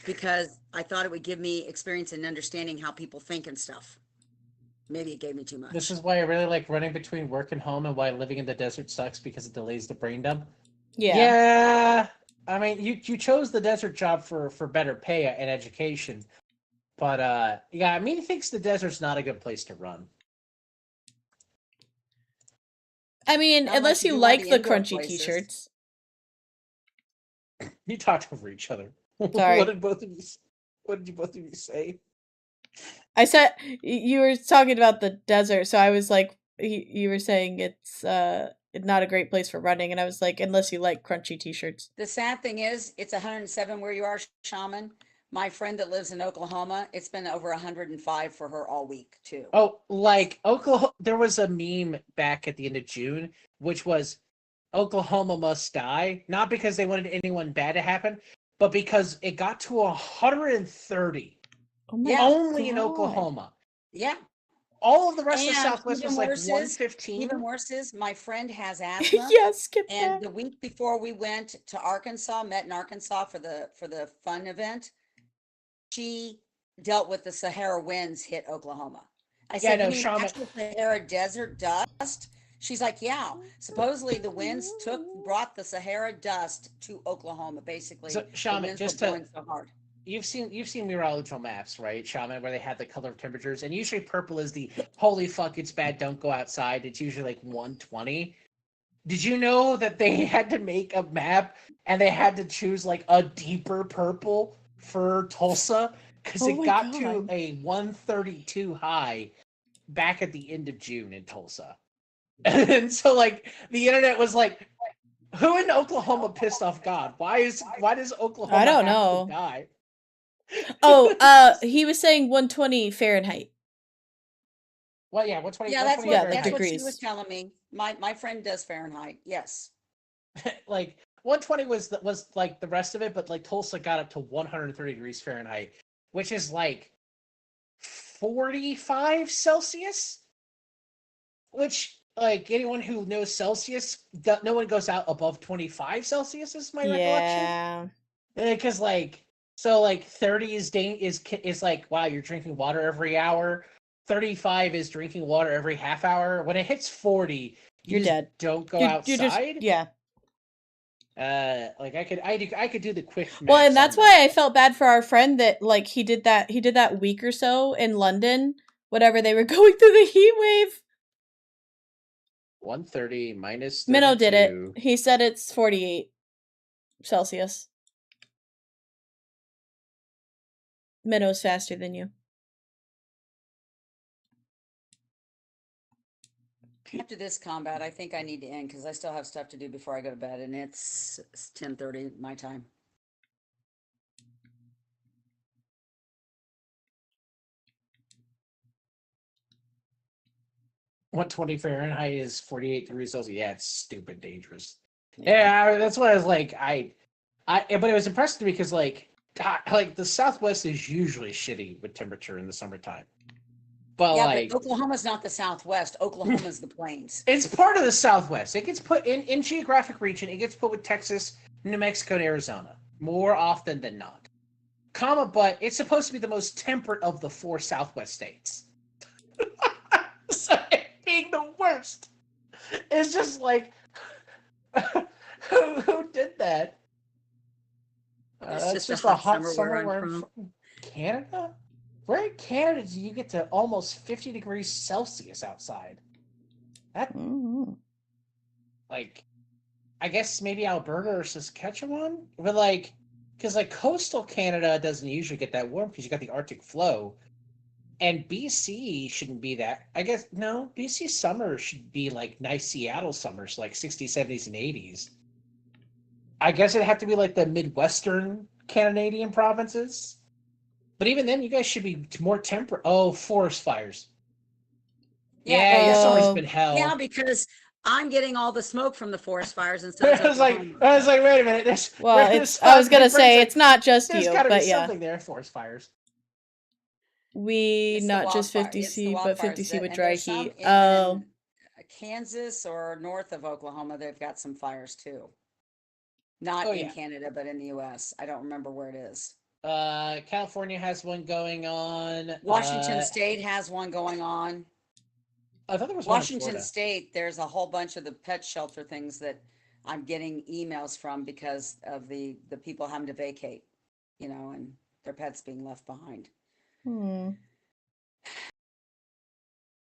because I thought it would give me experience and understanding how people think and stuff. Maybe it gave me too This much. is why I really like running between work and home, and why living in the desert sucks because it delays the brain dump. Yeah. Yeah, I mean, you chose the desert job for better pay and education, but yeah, I mean, he thinks the desert's not a good place to run. I mean, Not unless unless you you do one of like the the indoor crunchy places. t-shirts. You talked over each other. What Sorry. did both of you? What did you both of you say? I said you were talking about the desert, so I was like, you were saying it's not a great place for running, and I was like, unless you like crunchy t-shirts. The sad thing is, it's 107 where you are, Shaman. My friend that lives in Oklahoma, it's been over 105 for her all week too. Oh, like Oklahoma. There was a meme back at the end of June, which was Oklahoma must die, not because they wanted anyone bad to happen, but because it got to 130 Oh my Yeah. only in God. Oklahoma. Yeah. All of the rest of the And Southwest was like even 115. worse is my friend has asthma. Yeah, skip And that. the week before we went to Arkansas, met in Arkansas for the fun event, she dealt with the Sahara winds hit Oklahoma. I Yeah, said, "You no, mean Shaman. actual Sahara desert dust?" She's like, "Yeah. Supposedly the winds brought the Sahara dust to Oklahoma. So Basically, the Shaman, winds were just to blowing so hard." you've seen meteorological maps, right, Shaman, where they have the color of temperatures, and usually purple is the holy fuck, it's bad, don't go outside. It's usually like 120. Did you know that they had to make a map and they had to choose like a deeper purple for Tulsa because Oh it my got to God. a 132 high back at the end of June in Tulsa. And so like the internet was like, who in Oklahoma pissed off God? Why does I Oklahoma don't have to know. die? Oh, he was saying 120 Fahrenheit. Well, yeah, 120, Yeah, 120 Yeah, like that's Fahrenheit. what she was degrees. telling me. My friend does Fahrenheit. Yes. Like 120 was like the rest of it, but like Tulsa got up to 130 degrees Fahrenheit, which is like 45 Celsius, which like anyone who knows Celsius, no one goes out above 25 Celsius is my recollection. Yeah. Because like so like 30 is like, wow, you're drinking water every hour. 35 is drinking water every half hour. When it hits 40, you You're just dead. don't go You're just, outside. yeah. Like I could do the quick Well, and maths that's on why that. I felt bad for our friend that like he did that week or so in London, whatever they were going through the heat wave. 130 minus Minnow did it. 32. He said it's 48 Celsius. Minnow's faster than you. After this combat, I think I need to end because I still have stuff to do before I go to bed, and it's 10:30 my time. One twenty Fahrenheit is 48 degrees Celsius. Yeah, it's stupid dangerous. Yeah, that's what I was like. But it was impressive to me because like the Southwest is usually shitty with temperature in the summertime. But Yeah, but like Oklahoma's not the Southwest. Oklahoma's the plains. it's part of the Southwest. It gets put in geographic region. It gets put with Texas, New Mexico, and Arizona more often than not. But it's supposed to be the most temperate of the 4 Southwest states. So it being the worst. It's just like Who did that? It's That's just a just a hot hot summer where summer I'm where from. Canada? Where in Canada do you get to almost 50 degrees Celsius outside? That, Mm-hmm. like, I guess maybe Alberta or Saskatchewan? But, like, because, like, coastal Canada doesn't usually get that warm because you got the Arctic flow. And BC shouldn't be that. I guess, no, BC summer should be like nice Seattle summers, like 60s, 70s, and 80s. I guess it'd have to be like the Midwestern Canadian provinces. But even then, you guys should be more temperate. Oh, forest fires. Yeah, Yeah, your because summer's Oh, been yeah, hell. because I'm getting all the smoke from the forest fires, and so is I was like, Oklahoma. I was like, wait a minute. well, Where it's, this I was fucking gonna brings say, like, it's not just there's you, got to be but yeah. something there. Forest fires. It's the Not just wildfire. It's the 50C, but wildfires, 50C with and dry there's some heat. in Oh. Kansas or north of Oklahoma. They've got some fires too. Not Oh in yeah. Canada, but in the U.S. I don't remember where it is. California has one going on. Washington State has one going on. I thought there was one in Washington Florida. State, there's a whole bunch of the pet shelter things that I'm getting emails from because of the people having to vacate, and their pets being left behind. Hmm.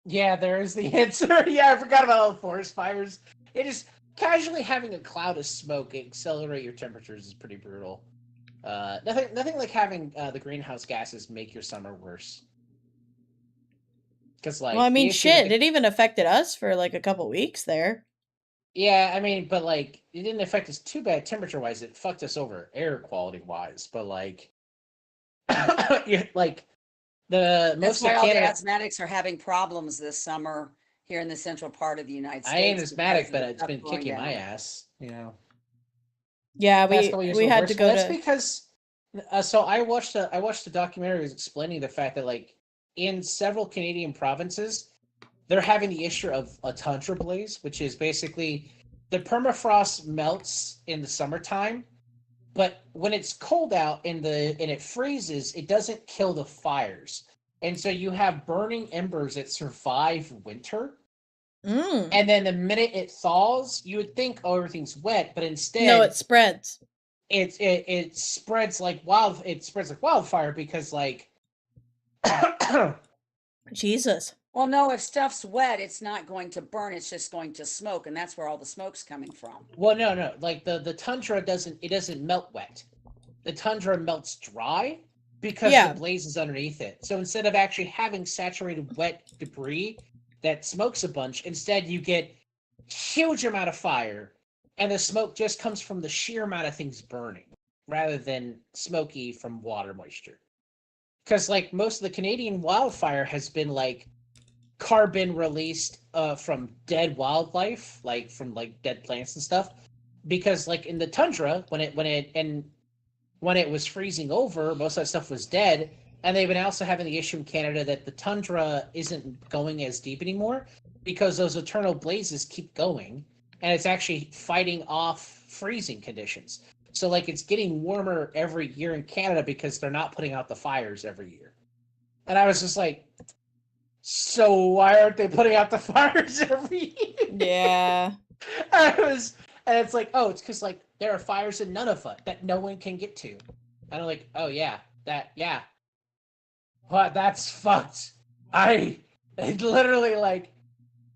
Yeah, there is the answer. Yeah, I forgot about all the forest fires. It is casually having a cloud of smoke accelerate your temperatures is pretty brutal. Nothing like having the greenhouse gases make your summer worse. Because Well, I like the mean, issue with shit, the it even affected us for like a couple weeks there. yeah, I mean, but like it didn't affect us too bad temperature wise. It fucked us over air quality wise. But like, like the That's most of why all the Canada. asthmatics are having problems this summer here in the central part of the United I ain't States because asthmatic, of but the it's stuff been going kicking my down. ass. You know. Yeah, Past couple years we were had to worse. Well, go that's to. because so I watched a documentary explaining the fact that like in several Canadian provinces they're having the issue of a tundra blaze, which is basically the permafrost melts in the summertime, but when it's cold out and it freezes, it doesn't kill the fires, and so you have burning embers that survive winter. Mm. And then the minute it thaws, you would think, oh, everything's wet, but No, it instead spreads. it spreads like wildfire because like Jesus. Well, no, if stuff's wet, it's not going to burn. It's just going to smoke, and that's where all the smoke's coming from. well no like the tundra doesn't melt wet. The tundra melts dry because the Yeah. blaze is underneath it. So instead of actually having saturated wet debris that smokes a bunch, instead you get huge amount of fire, and the smoke just comes from the sheer amount of things burning rather than smoky from water moisture. Because like most of the Canadian wildfire has been like carbon released from dead wildlife, like from like dead plants and stuff. Because like in the tundra, when it was freezing over, most of that stuff was dead. And they've been also having the issue in Canada that the tundra isn't going as deep anymore because those eternal blazes keep going, and it's actually fighting off freezing conditions. So like it's getting warmer every year in Canada because they're not putting out the fires every year. And I was just like, so why aren't they putting out the fires every year? Yeah. I was, and it's like, oh, it's because like there are fires in Nunavut that no one can get to, and I'm like, oh yeah, yeah, but that's fucked. I literally like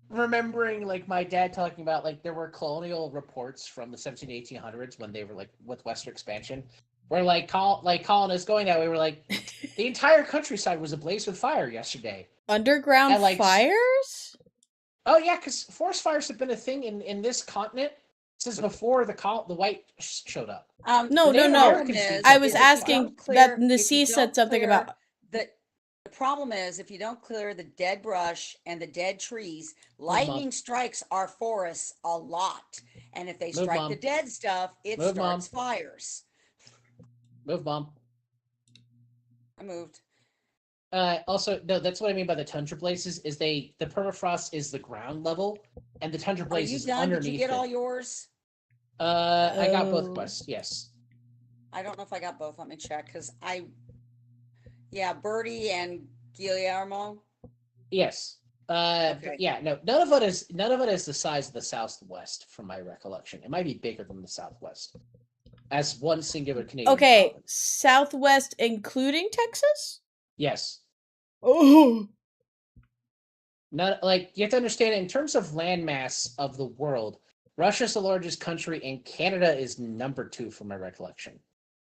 remembering like my dad talking about like there were colonial reports from the 1800s when they were like with Western expansion, where like colonists going that way were like the entire countryside was ablaze with fire yesterday, Underground and like fires? oh yeah, because forest fires have been a thing in this continent since before the white showed up. No, The no, Native no. Americans used I to was forest if you fire. don't asking that clear, if you Nasi said don't something clear about. the problem is if you don't clear the dead brush and the dead trees, Move, mom. lightning strikes our forests a lot. And if they Move, strike the mom. dead stuff, it Move, mom. starts fires. Move, mom. I moved. Also, no, that's what I mean by the tundra blazes. Is the permafrost is the ground level, and the tundra Are blaze you is done? Did you underneath get all it. yours? I got both Oh. quests. Yes. I don't know if I got both. Let me check because yeah, Birdie and Guillermo. Yes. Okay. Yeah, no, none of it is the size of the Southwest, from my recollection. It might be bigger than the Southwest, as one singular Canadian Okay, province. Southwest including Texas? Yes. Oh. Not like you have to understand in terms of landmass of the world, Russia's the largest country and Canada is number 2 from my recollection.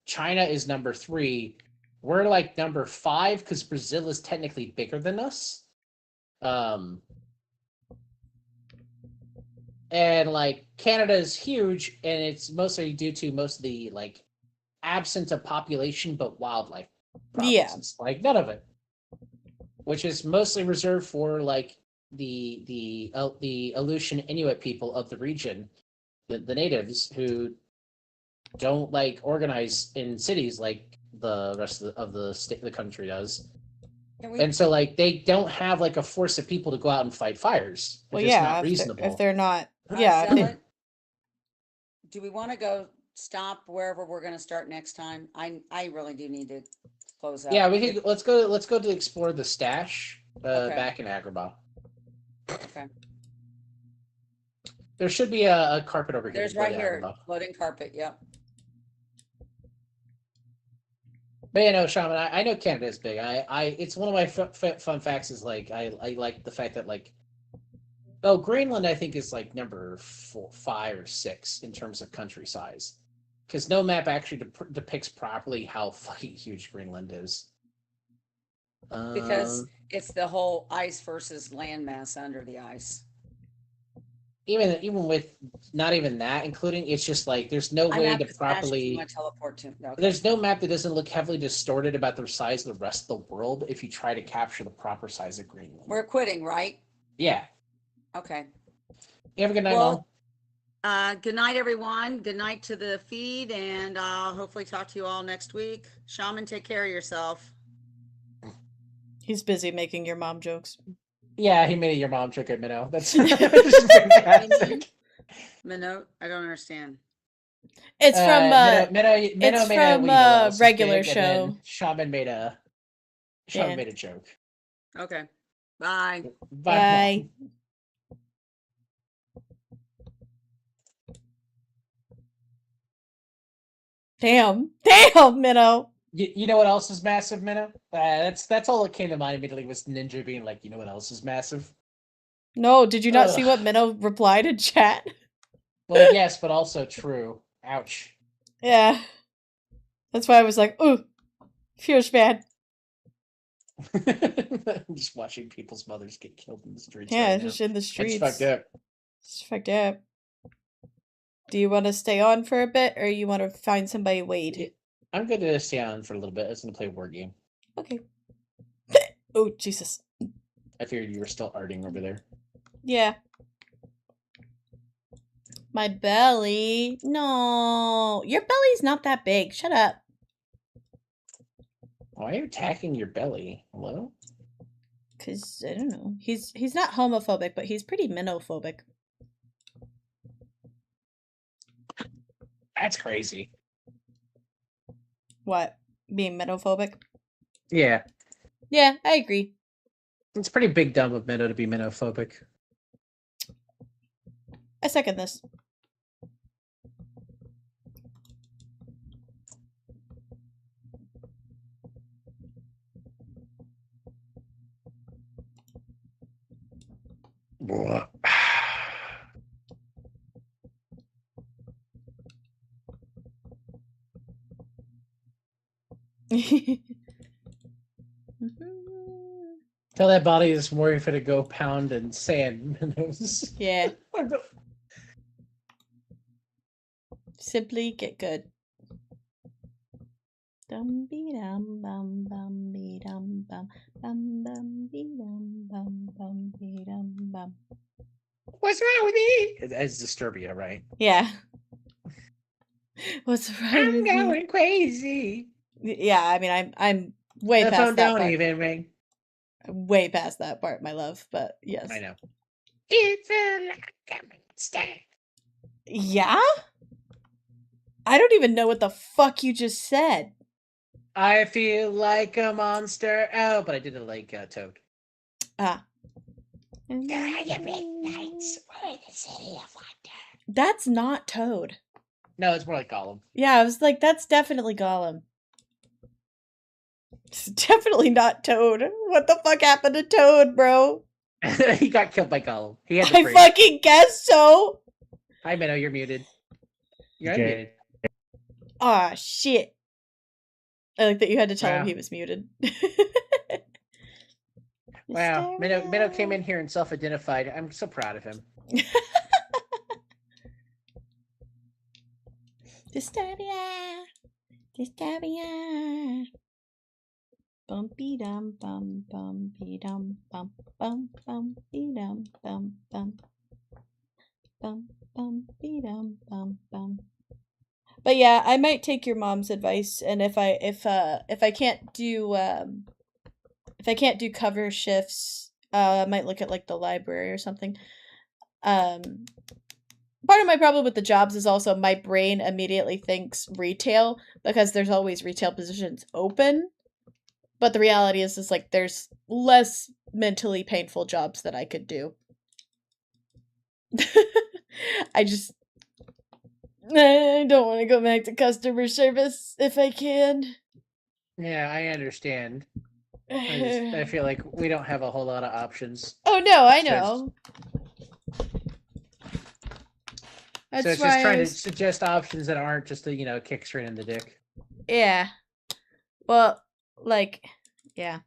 China is number 3. We're like number 5 because Brazil is technically bigger than us. And like Canada is huge, and it's mostly due to most of the like absence of population but wildlife provinces. Yeah. Like none of it, which is mostly reserved for like the Aleutian Inuit people of the region, the natives who don't like organize in cities like the rest of the country does. And so like they don't have like a force of people to go out and fight fires. Well, yeah, not reasonable. If they're not, yeah. Do we want to go stop wherever we're going to start next time? I really do need to close out. Yeah, we could. Let's go to explore the stash back in Agrabah. Okay. There should be a carpet over here. There's right here, floating carpet. Yep. But you know, Shaman, I know Canada is big. It's one of my fun facts is like I like the fact that like, oh, Greenland I think is like number 4, 5, or 6 in terms of country size, because no map actually depicts properly how fucking huge Greenland is. Because it's the whole ice versus land mass under the ice. Even with not even that including, it's just like there's no way to properly teleport to. Okay. There's no map that doesn't look heavily distorted about the size of the rest of the world if you try to capture the proper size of Greenland. We're quitting, right? Yeah. Okay. You have a good night, Mom. Good night, everyone. Good night to the feed, and I'll hopefully talk to you all next week. Shaman, take care of yourself. He's busy making your mom jokes. Yeah, he made your mom joke at Minnow. That's fantastic. Minnow? I don't understand. It's from Minnow from a regular show. Shaman made a joke. Okay. Bye. Bye. Damn, Minnow. You know what else is massive, Minnow? That's all that came to mind immediately was Ninja being like, you know what else is massive? No, did you not see what Minnow replied in chat? Well, yes, but also true. Ouch. Yeah. That's why I was like, ooh, feels bad. Just watching people's mothers get killed in the streets. Yeah, just in the streets. It's fucked up. It's fucked up. Do you want to stay on for a bit, or you want to find somebody wait? Yeah, I'm going to stay on for a little bit. I was going to play a word game. Okay. Oh, Jesus. I figured you were still arting over there. Yeah. My belly. No. Your belly's not that big. Shut up. Why are you attacking your belly? Hello? Because, I don't know. He's not homophobic, but he's pretty minophobic. That's crazy. What? Being minophobic? Yeah. Yeah, I agree. It's pretty big dumb of Minnow to be minophobic. I second this. Tell that body is more for to go pound and sand minnows. Yeah. Simply get good. Dum be dum bum bum be dum bum bum bum be dum bum bum be dum bum. What's wrong with me? It's Disturbia, right? Yeah. What's wrong? I'm going crazy. Yeah, I mean, I'm way past that don't part. even ring. Way past that part, my love. But yes, I know. It's a monster. Yeah. I don't even know what the fuck you just said. I feel like a monster. Oh, but I did it like Toad. Ah. That's not Toad. No, it's more like Gollum. Yeah, I was like, that's definitely Gollum. It's definitely not Toad. What the fuck happened to Toad, bro? He got killed by Gollum. He had the I fucking guess so. Hi, Minnow, you're muted. You're unmuted. Aw, shit. I like that you had to tell him he was muted. Wow, Minnow came in here and self-identified. I'm so proud of him. Disturbia. Disturbia. Bumpy dum bum bumpy dum bum bum bumpy dum bum bum bum bumpy dum bum bum. But yeah, I might take your mom's advice, and if I can't do cover shifts, I might look at like the library or something. Part of my problem with the jobs is also my brain immediately thinks retail because there's always retail positions open. But the reality is like there's less mentally painful jobs that I could do. I don't want to go back to customer service if I can. Yeah, I understand. I feel like we don't have a whole lot of options. Oh no, I know. So it's just trying to suggest options that aren't just a, kick straight in the dick. Yeah. Well, like, yeah.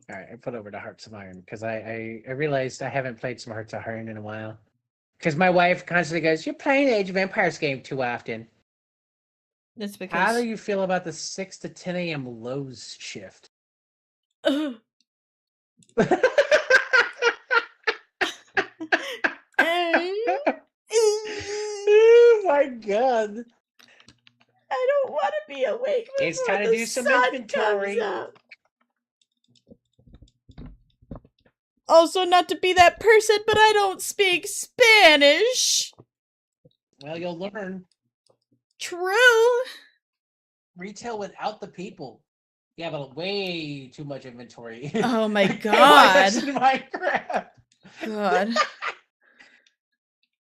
All right, I put over to Hearts of Iron because I realized I haven't played some Hearts of Iron in a while. Because my wife constantly goes, "You're playing the Age of Empires game too often." That's because. How do you feel about the 6 to 10 a.m. Lowe's shift? Oh my god. I don't want to be awake before it's time to do some inventory. Also, not to be that person, but I don't speak Spanish. Well, you'll learn. True. Retail without the people. You have way too much inventory. Oh my god. Minecraft. God.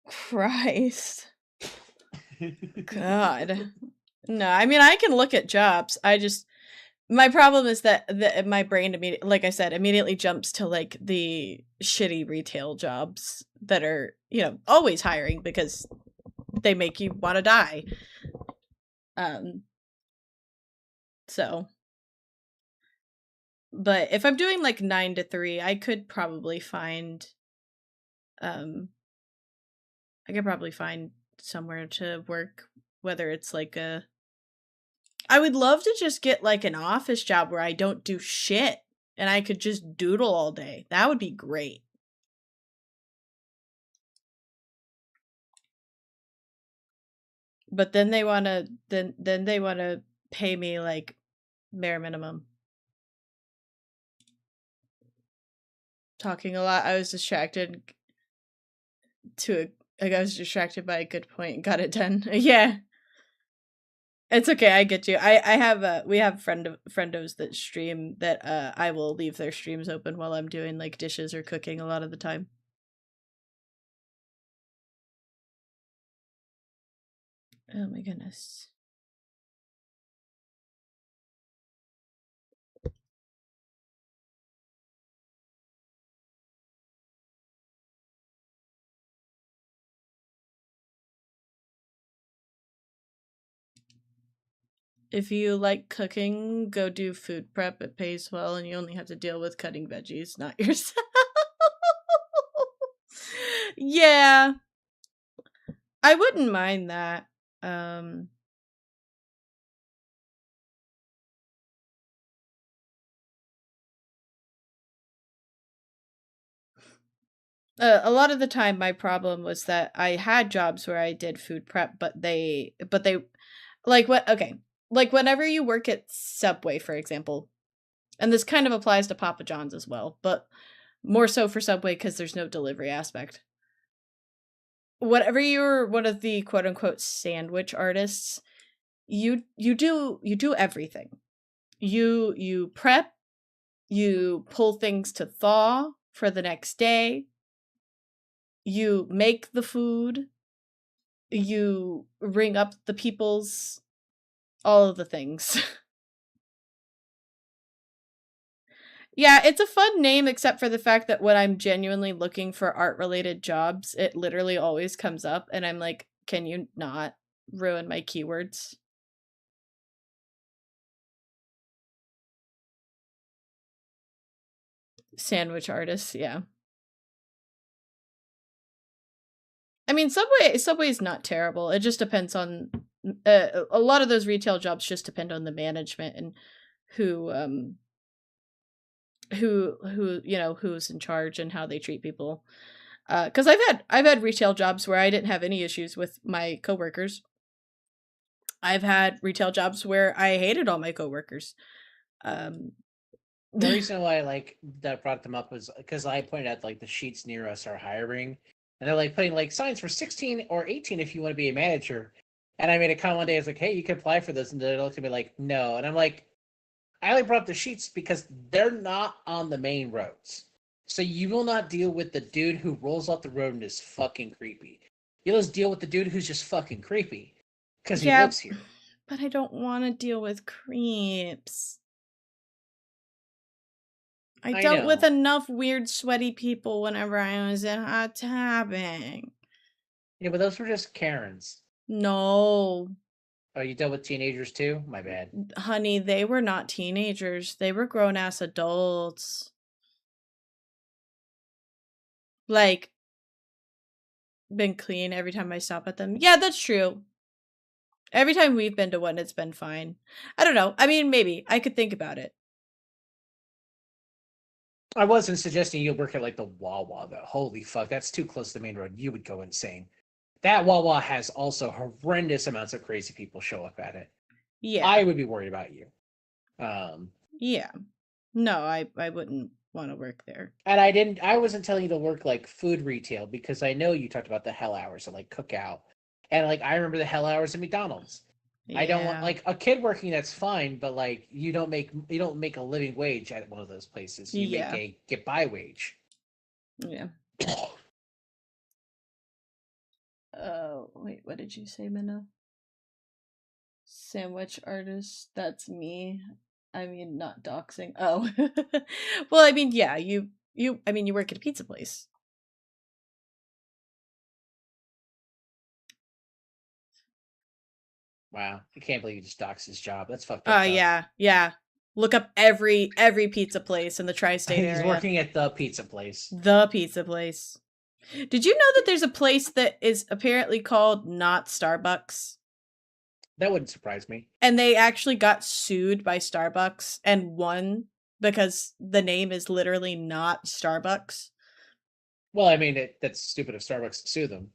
Christ. God. No, I mean, I can look at jobs. My problem is that my brain immediately, like I said, immediately jumps to like the shitty retail jobs that are, always hiring because they make you want to die. So, but if I'm doing like 9 to 3, I could probably find, somewhere to work, whether it's like I would love to just get like an office job where I don't do shit and I could just doodle all day. That would be great. But then they want to pay me like bare minimum. Talking a lot. I was distracted I was distracted by a good point and got it done. Yeah. It's okay, I get you. We have friendos that stream that I will leave their streams open while I'm doing like dishes or cooking a lot of the time. Oh my goodness. If you like cooking, go do food prep. It pays well and you only have to deal with cutting veggies, not yourself. Yeah. I wouldn't mind that. A lot of the time my problem was that I had jobs where I did food prep, but they like what okay. Like whenever you work at Subway, for example, and this kind of applies to Papa John's as well, but more so for Subway because there's no delivery aspect. Whatever you're one of the quote unquote sandwich artists, you do everything. You prep, you pull things to thaw for the next day, you make the food, you ring up the people's, all of the things. Yeah, it's a fun name, except for the fact that when I'm genuinely looking for art-related jobs, it literally always comes up, and I'm like, can you not ruin my keywords? Sandwich artists, yeah. I mean, Subway's not terrible. It just depends on a lot of those retail jobs just depend on the management and who who's in charge and how they treat people. Because I've had retail jobs where I didn't have any issues with my coworkers. I've had retail jobs where I hated all my coworkers. The reason why that brought them up was because I pointed out the sheets near us are hiring, and they're putting signs for 16 or 18 if you want to be a manager. And I made a comment one day. I was like, "Hey, you can apply for this," and they looked at me like, "No." And I'm like, I only brought up the sheets because they're not on the main roads. So you will not deal with the dude who rolls off the road and is fucking creepy. You'll just deal with the dude who's just fucking creepy because he lives here. But I don't want to deal with creeps. I dealt with enough weird, sweaty people whenever I was in hot tabbing. Yeah, but those were just Karens. No. Oh, you dealt with teenagers too? My bad. Honey, they were not teenagers. They were grown-ass adults. Been clean every time I stop at them. Yeah, that's true. Every time we've been to one, it's been fine. I don't know. I mean, maybe. I could think about it. I wasn't suggesting you work at the Wawa, though. Holy fuck, that's too close to the main road. You would go insane. That Wawa has also horrendous amounts of crazy people show up at it. Yeah. I would be worried about you. Yeah. No, I wouldn't want to work there. And I wasn't telling you to work food retail because I know you talked about the hell hours at cookout. And I remember the hell hours at McDonald's. Yeah. I don't want a kid working, that's fine, but you don't make a living wage at one of those places. You make a get by wage. Yeah. Oh, wait, what did you say, Minna? Sandwich artist, that's me. I mean, not doxing. Oh. Well, I mean, yeah, you work at a pizza place. Wow, I can't believe you just doxed his job. That's fucked up. Yeah. Look up every pizza place in the tri-state area. He's working at the pizza place. The pizza place. Did you know that there's a place that is apparently called not Starbucks? That wouldn't surprise me. And they actually got sued by Starbucks and won because the name is literally not Starbucks. Well, I mean, that's stupid of Starbucks to sue them.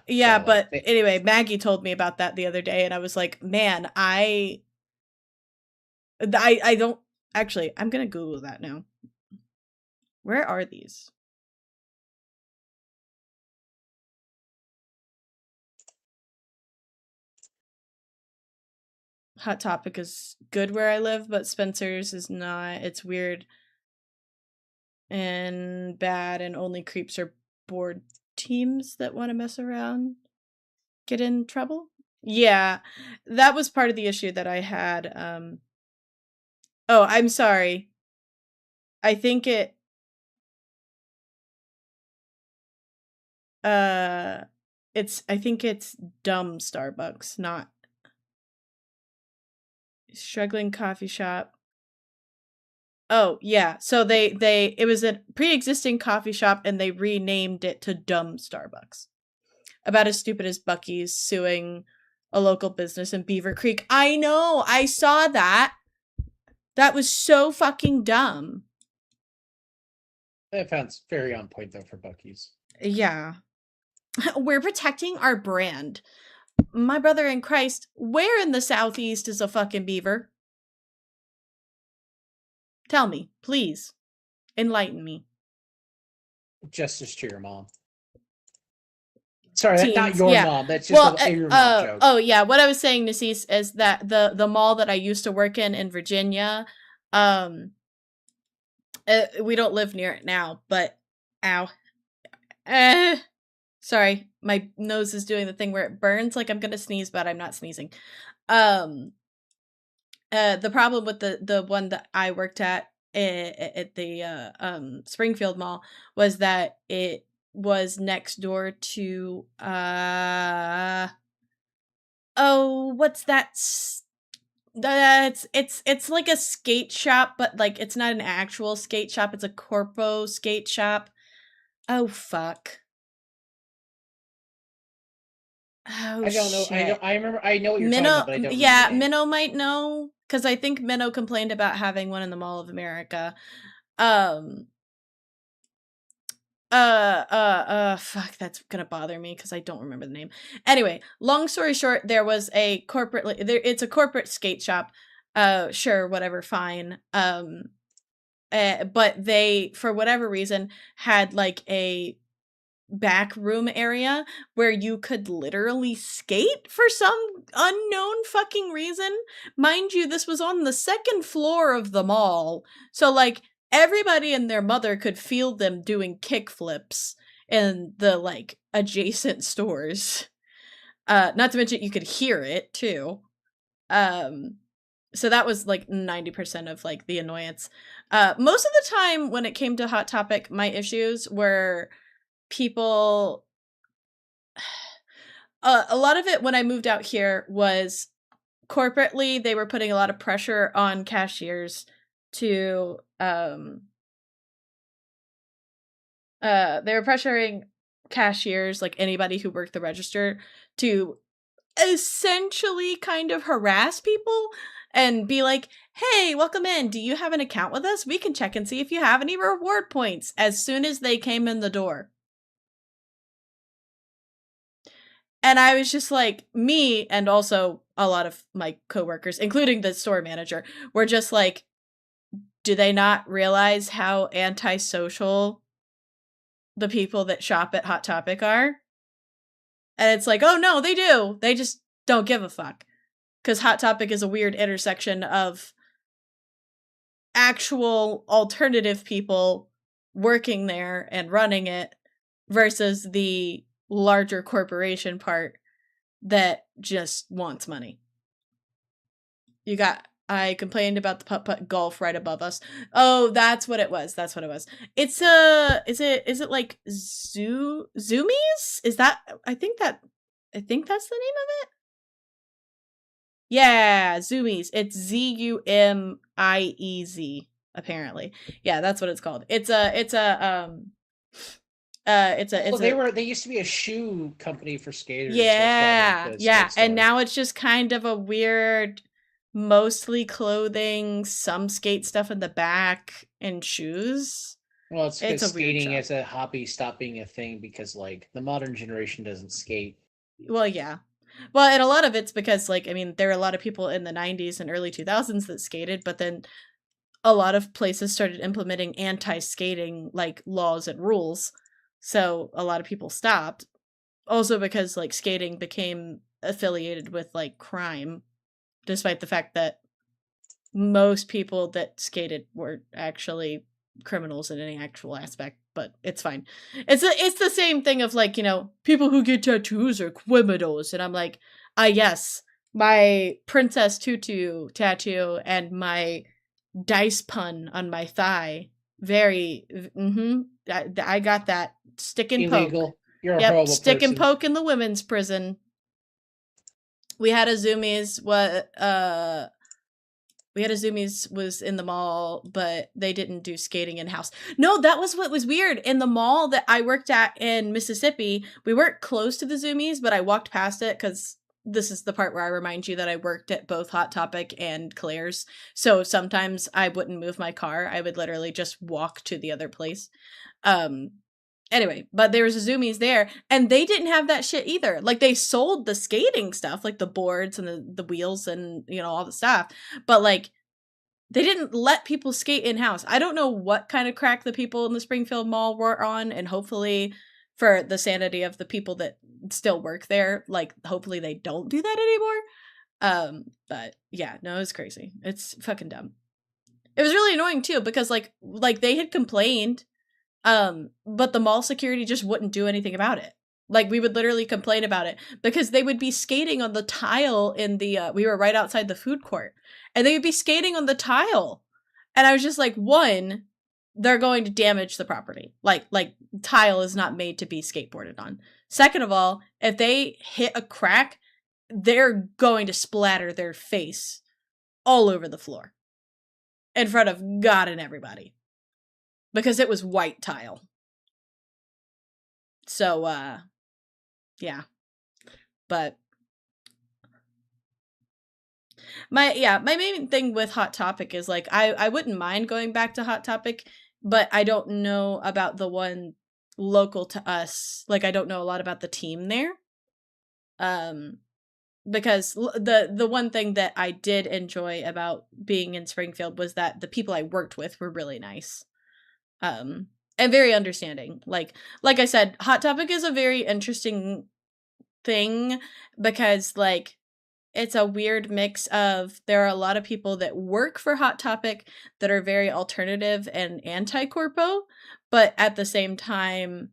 Yeah, so, but anyway, Maggie told me about that the other day, and I was like, man, I don't... Actually, I'm going to Google that now. Where are these? Hot Topic is good where I live, but Spencer's is not. It's weird and bad, and only creeps or bored teams that want to mess around get in trouble. Yeah, that was part of the issue that I had. Oh, I'm sorry. I think it... I think it's dumb Starbucks, not struggling coffee shop. Oh, yeah. So it was a pre-existing coffee shop and they renamed it to Dumb Starbucks. About as stupid as Buc-ee's suing a local business in Beaver Creek. I know. I saw that. That was so fucking dumb. That sounds very on point, though, for Buc-ee's. Yeah. We're protecting our brand. My brother in Christ, where in the Southeast is a fucking beaver? Tell me, please. Enlighten me. Justice to your mom. Sorry, not teens. your Yeah. mom. That's just Well, a your mom joke. oh yeah. What I was saying, Nasis, is that the mall that I used to work in Virginia, we don't live near it now, but ow. Sorry, my nose is doing the thing where it burns like I'm gonna sneeze, but I'm not sneezing. The problem with the one that I worked at the Springfield Mall was that it was next door to oh, what's that? It's like a skate shop, but like it's not an actual skate shop. It's a corpo skate shop. Oh fuck. Oh I don't know. shit. I remember. I know what you're talking Minnow, about, but I don't remember yeah, the name. Minnow might know because I think Minnow complained about having one in the Mall of America. Fuck, that's gonna bother me because I don't remember the name. Anyway, long story short, there was a corporate. It's a corporate skate shop. Sure, whatever, fine. But they, for whatever reason, had like a back room area where you could literally skate for some unknown fucking reason. Mind you, this was on the second floor of the mall. So like everybody and their mother could feel them doing kick flips in the like adjacent stores. Not to mention you could hear it too. So that was like 90% of like the annoyance. Most of the time when it came to Hot Topic, my issues were people a lot of it when I moved out here was corporately they were putting a lot of pressure on cashiers to they were pressuring cashiers, like anybody who worked the register, to essentially kind of harass people and be like, hey, welcome in, do you have an account with us? We can check and see if you have any reward points as soon as they came in the door. And I was just like, me and also a lot of my coworkers, including the store manager, were just like, do they not realize how antisocial the people that shop at Hot Topic are? And it's like, oh no, they do. They just don't give a fuck. Because Hot Topic is a weird intersection of actual alternative people working there and running it versus the larger corporation part that just wants money. I complained about the putt-putt golf right above us. Oh, that's what it was. That's what it was. It's is it like Zoomies? Is that I think that's the name of it. Yeah, Zoomies. It's Zumiez apparently. Yeah, that's what it's called. It's They used to be a shoe company for skaters. Yeah, yeah, and store. now it's just kind of a weird, mostly clothing, some skate stuff in the back, and shoes. Well, it's because a weird skating shop. as a hobby stopped being a thing because like the modern generation doesn't skate. Well, yeah. Well, and a lot of it's because like I mean, there are a lot of people in the 90s and early 2000s that skated, but then a lot of places started implementing anti-skating like laws and rules. So a lot of people stopped. Also because like skating became affiliated with like crime, despite the fact that most people that skated were actually criminals in any actual aspect, but it's fine. It's the same thing of like, you know, people who get tattoos are criminals, and I'm like, yes, my Princess Tutu tattoo and my dice pun on my thigh, very I got that stick and Illegal. poke. You're a Yep, horrible stick person. and poke in the women's prison. We had a Zoomies was in the mall, but they didn't do skating in-house. No, that was what was weird. In the mall that I worked at in Mississippi, we weren't close to the Zoomies, but I walked past it because this is the part where I remind you that I worked at both Hot Topic and Claire's. So sometimes I wouldn't move my car. I would literally just walk to the other place. Anyway, but there was a Zoomies there, and they didn't have that shit either. Like, they sold the skating stuff, like the boards and the wheels and, you know, all the stuff. But, like, they didn't let people skate in-house. I don't know what kind of crack the people in the Springfield Mall were on, and hopefully for the sanity of the people that still work there. Like, hopefully they don't do that anymore. But yeah, no, it's crazy. It's fucking dumb. It was really annoying too because like they had complained, but the mall security just wouldn't do anything about it. Like, we would literally complain about it because they would be skating on the tile in the we were right outside the food court, and they would be skating on the tile, and I was just like, one, they're going to damage the property. Like tile is not made to be skateboarded on. Second of all, if they hit a crack, they're going to splatter their face all over the floor in front of God and everybody because it was white tile. So yeah. But my main thing with Hot Topic is like I wouldn't mind going back to Hot Topic, but I don't know about the one local to us. Like, I don't know a lot about the team there. Because the one thing that I did enjoy about being in Springfield was that the people I worked with were really nice. And very understanding. Like I said, Hot Topic is a very interesting thing because like it's a weird mix of, there are a lot of people that work for Hot Topic that are very alternative and anti-corpo, but at the same time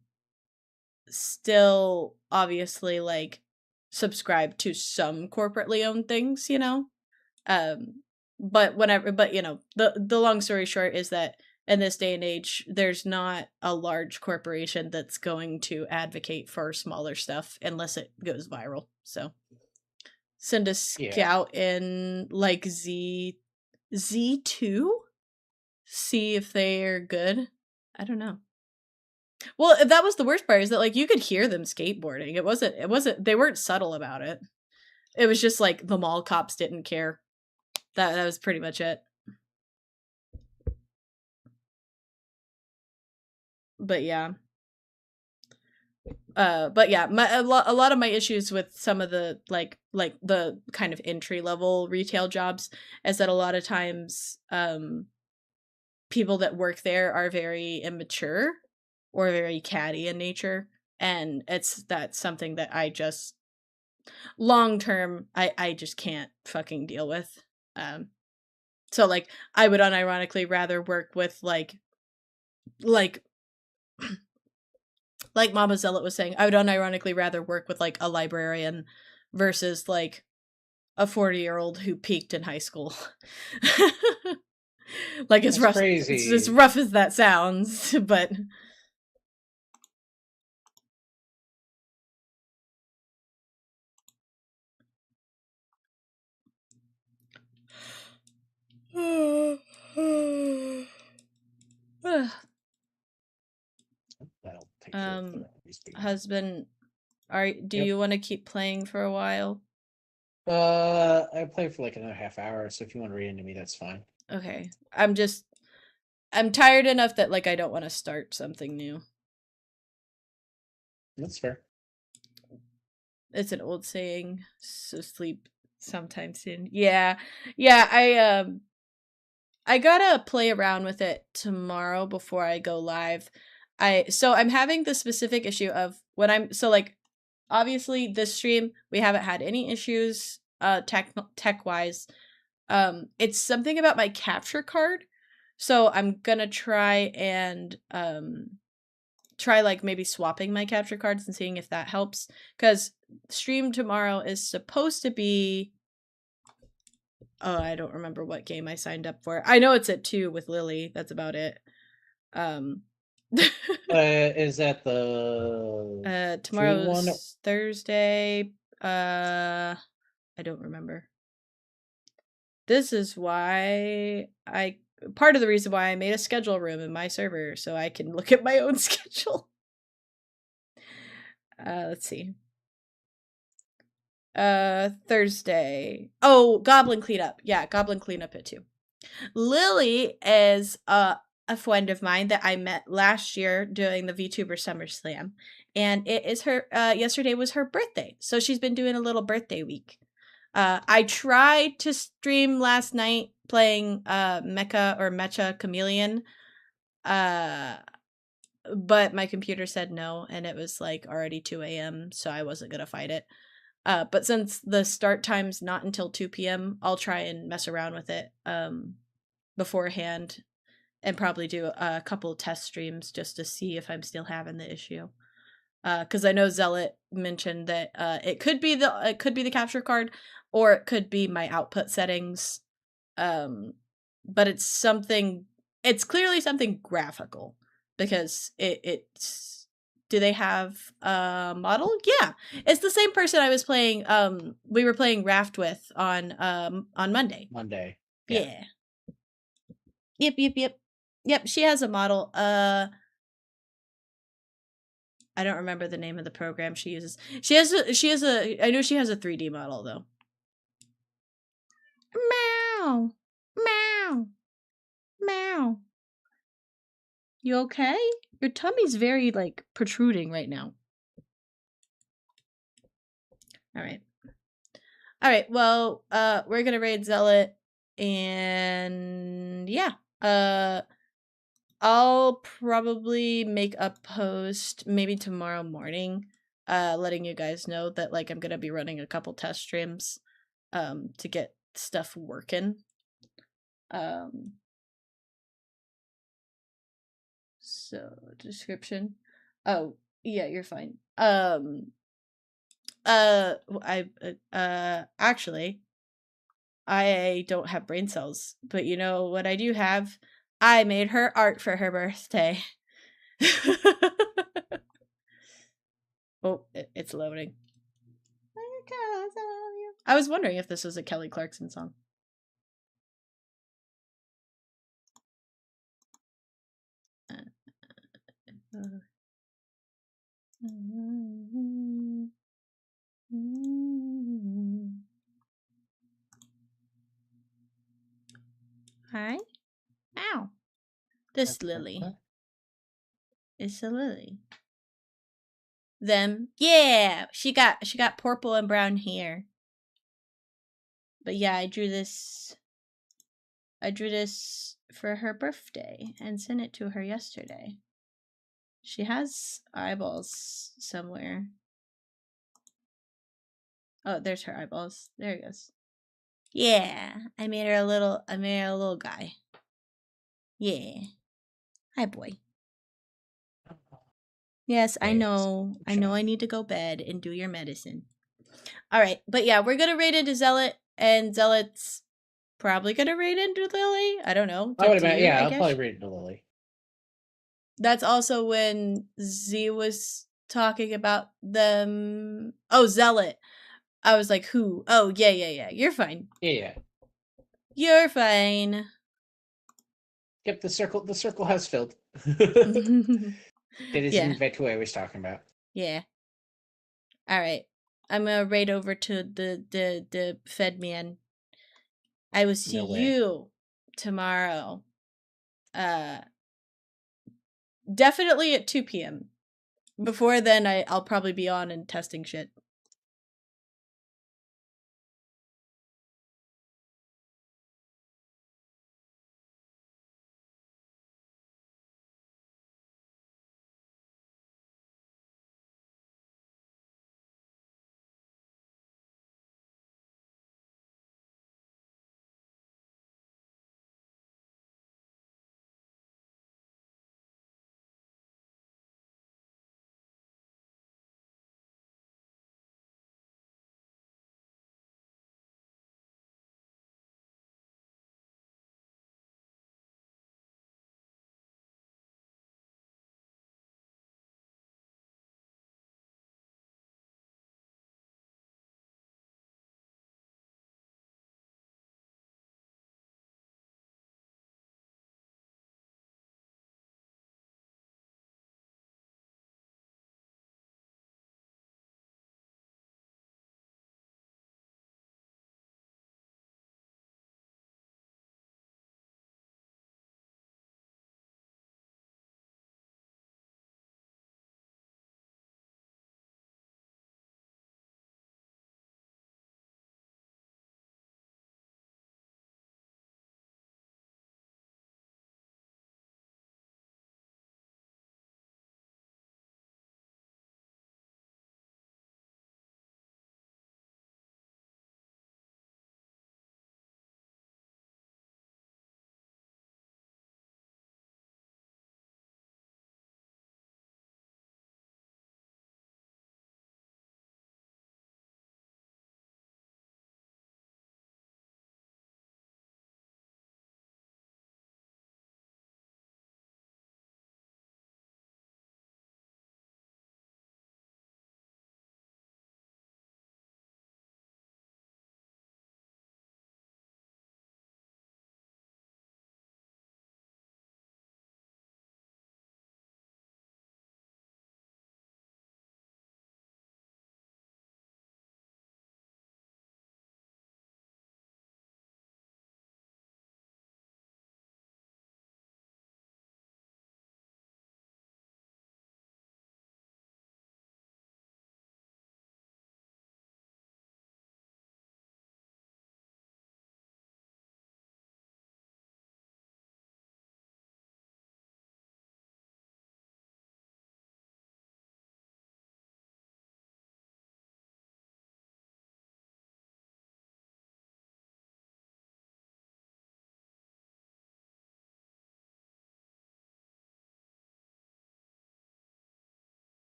still obviously like subscribe to some corporately owned things, you know? But you know, the long story short is that in this day and age, there's not a large corporation that's going to advocate for smaller stuff unless it goes viral. So send a scout in like Z2, see if they're good. I don't know. Well, that was the worst part, is that like you could hear them skateboarding. It wasn't they weren't subtle about it. It was just like the mall cops didn't care. That was pretty much it. But yeah. But yeah, a lot of my issues with some of the like the kind of entry level retail jobs is that a lot of times people that work there are very immature or very catty in nature, and that's something that I just long term I just can't fucking deal with. So like I would unironically rather work with like like Mama Zealot was saying, I would unironically rather work with like a librarian versus like a 40-year-old who peaked in high school. Like, it's rough. Crazy. It's as rough as that sounds, but husband, do you want to keep playing for a while? I play for like another half hour, so if you want to read into me, that's fine. Okay. I'm tired enough that like I don't want to start something new. That's fair. It's an old saying, so sleep sometime soon. Yeah. I gotta play around with it tomorrow before I go live. I'm having the specific issue of when I'm like obviously this stream we haven't had any issues tech wise. It's something about my capture card. So I'm gonna try and try like maybe swapping my capture cards and seeing if that helps, because stream tomorrow is supposed to be, oh, I don't remember what game I signed up for. I know it's at 2 with Lily. That's about it. Is that the tomorrow's Thursday? I don't remember. This is why part of the reason why I made a schedule room in my server, so I can look at my own schedule. Let's see. Thursday. Oh, Goblin Cleanup. Yeah, Goblin Cleanup at 2. Lily is a friend of mine that I met last year doing the VTuber SummerSlam, and it is her yesterday was her birthday. So she's been doing a little birthday week. I tried to stream last night playing Mecha Chameleon. but my computer said no, and it was like already 2 a.m., so I wasn't gonna fight it. But since the start time's not until 2 p.m., I'll try and mess around with it beforehand and probably do a couple of test streams just to see if I'm still having the issue. Because I know Zealot mentioned that it could be the capture card, or it could be my output settings. But it's clearly something graphical, because it's do they have a model? Yeah. It's the same person I was playing we were playing Raft with on Monday. Monday. Yeah. Yep. Yep, she has a model. I don't remember the name of the program she uses. She has a I know she has a 3D model though. Meow. Meow. Meow. You okay? Your tummy's very, like, protruding right now. Alright. Alright, well, we're gonna raid Zealot, and yeah. I'll probably make a post maybe tomorrow morning, letting you guys know that, like, I'm gonna be running a couple test streams, to get stuff working. So, description. Oh, yeah, you're fine. Actually, I don't have brain cells, but you know what I do have? I made her art for her birthday. Oh, it's loading. I was wondering if this was a Kelly Clarkson song. Hi. Ow. This lily. It's a lily. Them. Yeah. She got purple and brown hair. But yeah, I drew this for her birthday and sent it to her yesterday. She has eyeballs somewhere. Oh, there's her eyeballs. There it goes. Yeah, I made her a little guy. Yeah. Hi, boy. Yes, I know. I know I need to go bed and do your medicine. All right, but yeah, we're gonna raid into Zealot, and Zealot's probably gonna raid into Lily. I don't know. I'll probably raid into Lily. That's also when Z was talking about them. Oh, Zealot. I was like, who? Oh, yeah. You're fine. Yeah. You're fine. Yep, the circle has filled. It is invite who I was talking about. Yeah. All right. I'm gonna raid over to the Fed man. I will see you tomorrow. Definitely at 2 p.m. Before then, I'll probably be on and testing shit.